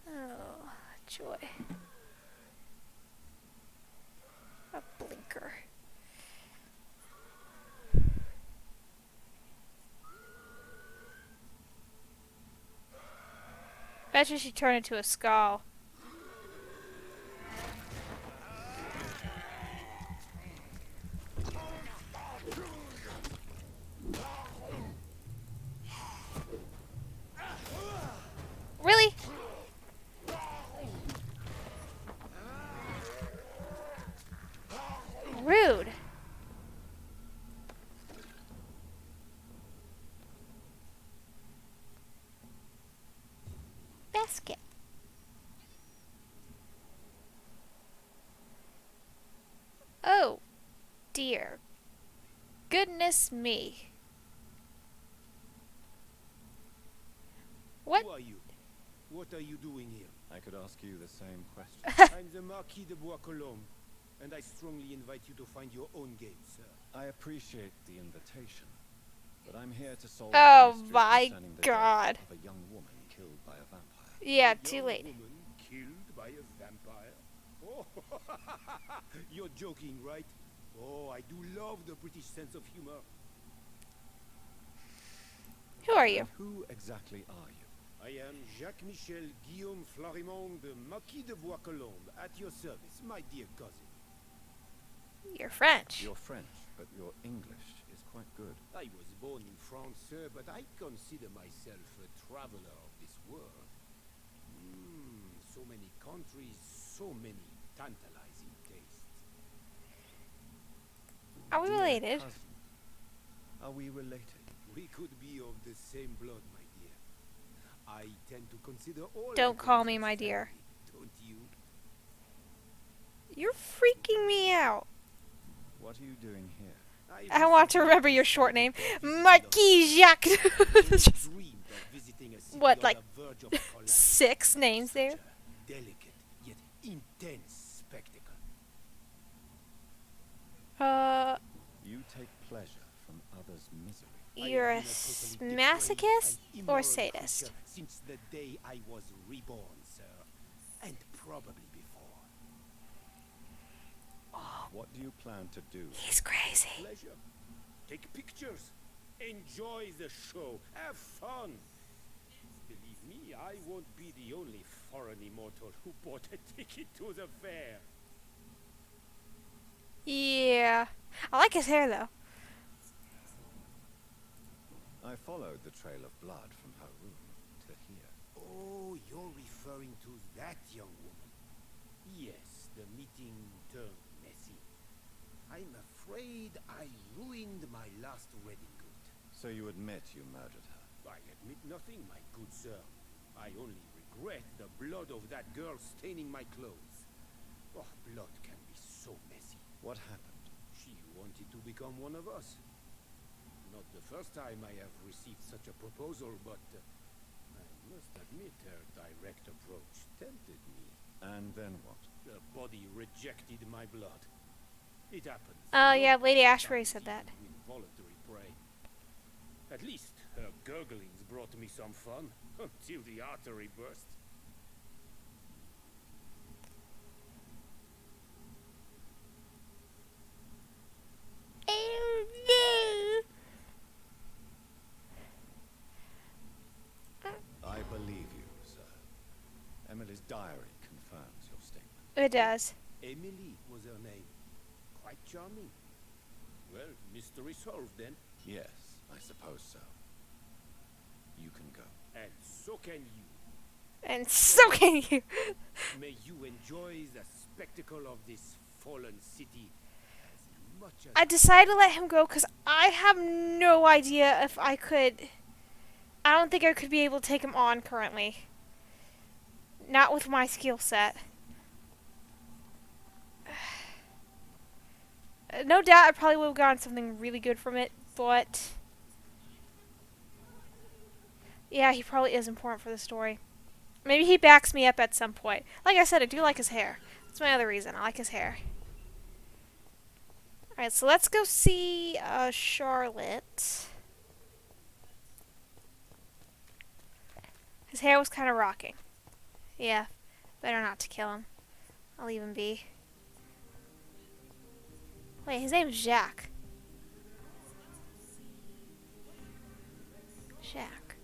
Oh, joy. A blinker. Bet you she turned into a skull. Really? Rude. Basket. Oh, dear. Goodness me. What? Who are you? What are you doing here? I could ask you the same question. I'm the Marquis de Bois-Colombes, and I strongly invite you to find your own game, sir. I appreciate the invitation, but I'm here to solve Oh the mystery my concerning the God. death of a young woman killed by a vampire. Yeah, A too young late. woman killed by a vampire? Oh, you're joking, right? Oh, I do love the British sense of humor. Who are you? And who exactly are you? I am Jacques-Michel Guillaume Florimond, the Marquis de Bois-Colombes, at your service, my dear cousin. You're French. You're French, but your English is quite good. I was born in France, sir, but I consider myself a traveler of this world. So many countries, so many tantalizing tastes. Are we Dear related? cousin, are we related? We could be of the same blood, my dear. I tend to consider all Don't call me my acquaintances dear. family, don't you? You're freaking me out. What are you doing here? I want to remember your short name. Marquis Jacques. Just- Dreamed of visiting a city what, on like the verge of collapse. 6 names there? Such a delicate yet intense Uh, You take pleasure from others' misery. you're a masochist or sadist? Since the day I was reborn, sir. And probably before. What do you plan to do? He's crazy. Pleasure. Take pictures. Enjoy the show. Have fun. Believe me, I won't be the only foreign immortal who bought a ticket to the fair. Yeah. I like his hair, though. I followed the trail of blood from her room to here. Oh, you're referring to that young woman. Yes, the meeting turned messy. I'm afraid I ruined my last wedding good. So you admit you murdered her? I admit nothing, my good sir. I only regret the blood of that girl staining my clothes. Oh, blood can be so messy. What happened? She wanted to become one of us. Not the first time I have received such a proposal, but I must admit her direct approach tempted me. And then what? The body rejected my blood. It happens. Oh, yeah, Lady Ashbury said that. Involuntary prey. At least her gurglings brought me some fun, until the artery burst. I believe you, sir. Emily's diary confirms your statement. It does. Emily was her name. Quite charming. Well, mystery solved then. Yes, I suppose so. You can go. And so can you. And so can you. May you enjoy the spectacle of this fallen city as much as I decided to let him go because I have no idea if I could. I don't think I could be able to take him on currently. Not with my skill set. No doubt I probably would have gotten something really good from it, but yeah, he probably is important for the story. Maybe he backs me up at some point. Like I said, I do like his hair. That's my other reason. I like his hair. Alright, so let's go see Charlotte. His hair was kind of rocking. Yeah, better not to kill him. I'll leave him be. Wait, his name's Jacques. Jacques.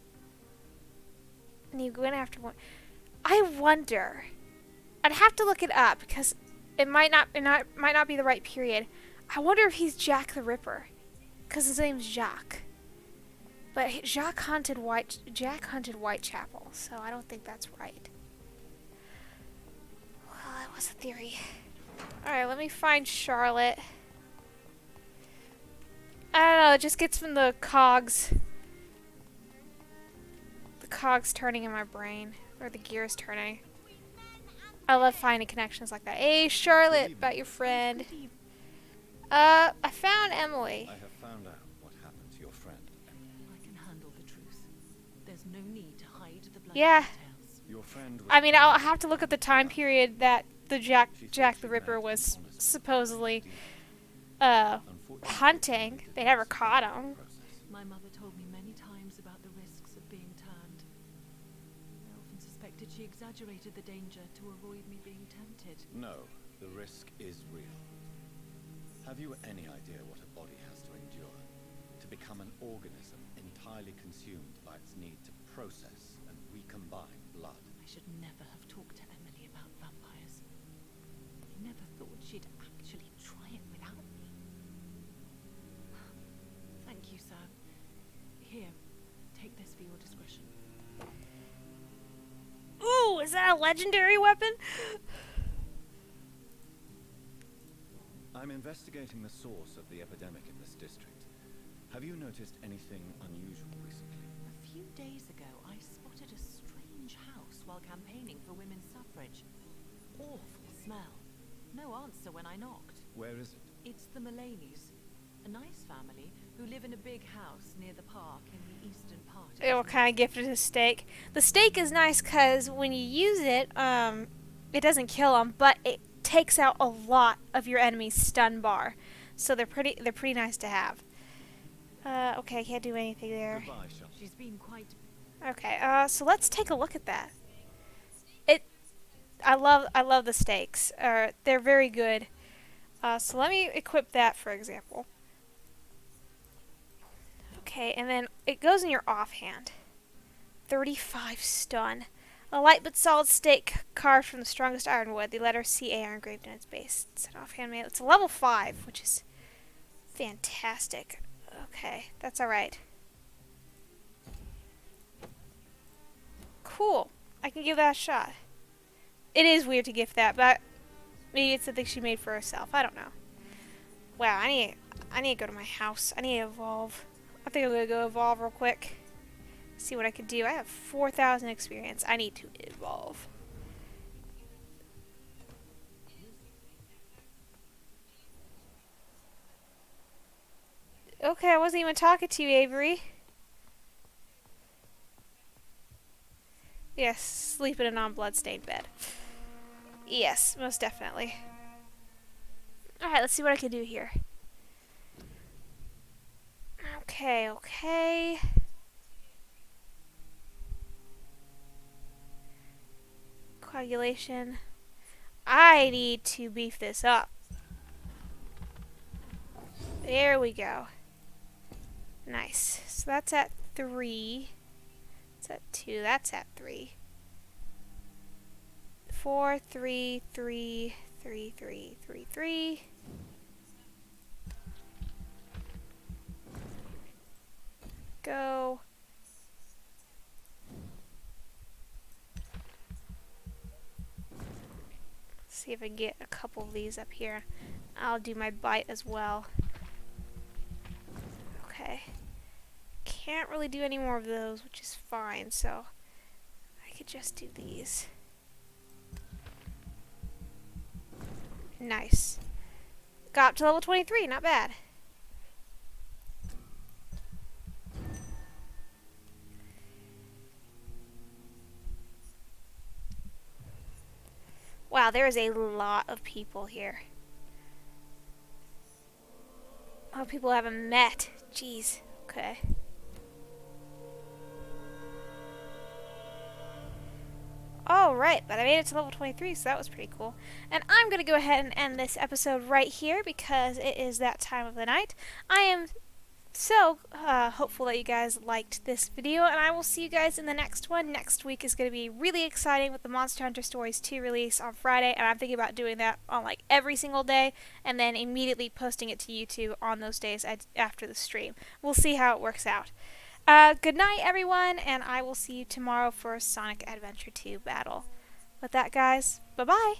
And you go in after one. I wonder. I'd have to look it up because it might not be the right period. I wonder if he's Jack the Ripper, because his name's Jacques. But Jack hunted Whitechapel, so I don't think that's right. Well, that was a theory. Alright, let me find Charlotte. I don't know, it just gets from the cogs. The cogs turning in my brain. Or the gears turning. I love finding connections like that. Hey, Charlotte, about your friend. I found Emily. I have found out what happened to your friend. I can handle the truth. There's no need to hide the bloody Yeah. details. Your friend was I mean, I'll have to look at the time period that the Jack the Ripper was supposedly hunting. They never caught him. My mother told me many times about the risks of being turned. I often suspected she exaggerated the danger to avoid me being tempted. No, the risk is real. Have you any idea what a body has to endure? To become an organism entirely consumed by its need to process and recombine blood. I should never have talked to Emily about vampires. I never thought she'd actually try it without me. Thank you, sir. Here, take this for your discretion. Ooh, is that a legendary weapon? I'm investigating the source of the epidemic in this district. Have you noticed anything unusual recently? A few days ago, I spotted a strange house while campaigning for women's suffrage. Awful smell. No answer when I knocked. Where is it? It's the Mullaneys, a nice family who live in a big house near the park in the eastern part. They were kind of gifted a steak. The steak is nice because when you use it, it doesn't kill them, but it takes out a lot of your enemy's stun bar. so they're pretty nice to have. Okay, I can't do anything there. Goodbye, Sean. She's been quite... Okay, so let's take a look at that. I love the stakes. They're very good. So let me equip that, for example. Okay, and then it goes in your offhand. 35 stun. A light but solid stake carved from the strongest ironwood. The letter CA are engraved in its base. It's an offhand mail. It's a level 5, which is fantastic. Okay, that's alright. Cool. I can give that a shot. It is weird to gift that, but maybe it's something she made for herself. I don't know. Wow, I need to go to my house. I need to evolve. I think I'm gonna go evolve real quick. See what I can do. I have 4,000 experience. I need to evolve. Okay, I wasn't even talking to you, Avery. Yes, sleep in a non-bloodstained bed. Yes, most definitely. Alright, let's see what I can do here. Okay. Coagulation. I need to beef this up. There we go. Nice. So that's at 3. That's at 2. That's at 3. 4, 3, 3, 3, 3, 3, 3. Go. See if I can get a couple of these up here. I'll do my bite as well. Okay. Can't really do any more of those, which is fine, so I could just do these. Nice. Got up to level 23, not bad. Wow, there is a lot of people here. A lot of people I haven't met. Jeez. Okay. Alright, but I made it to level 23, so that was pretty cool. And I'm going to go ahead and end this episode right here because it is that time of the night. I am so hopeful that you guys liked this video, and I will see you guys in the next one. Next week is going to be really exciting with the Monster Hunter Stories 2 release on Friday, and I'm thinking about doing that on like every single day and then immediately posting it to YouTube on those days after the stream. We'll see how it works out. Good night, everyone, and I will see you tomorrow for a Sonic Adventure 2 battle. With that, guys, bye-bye!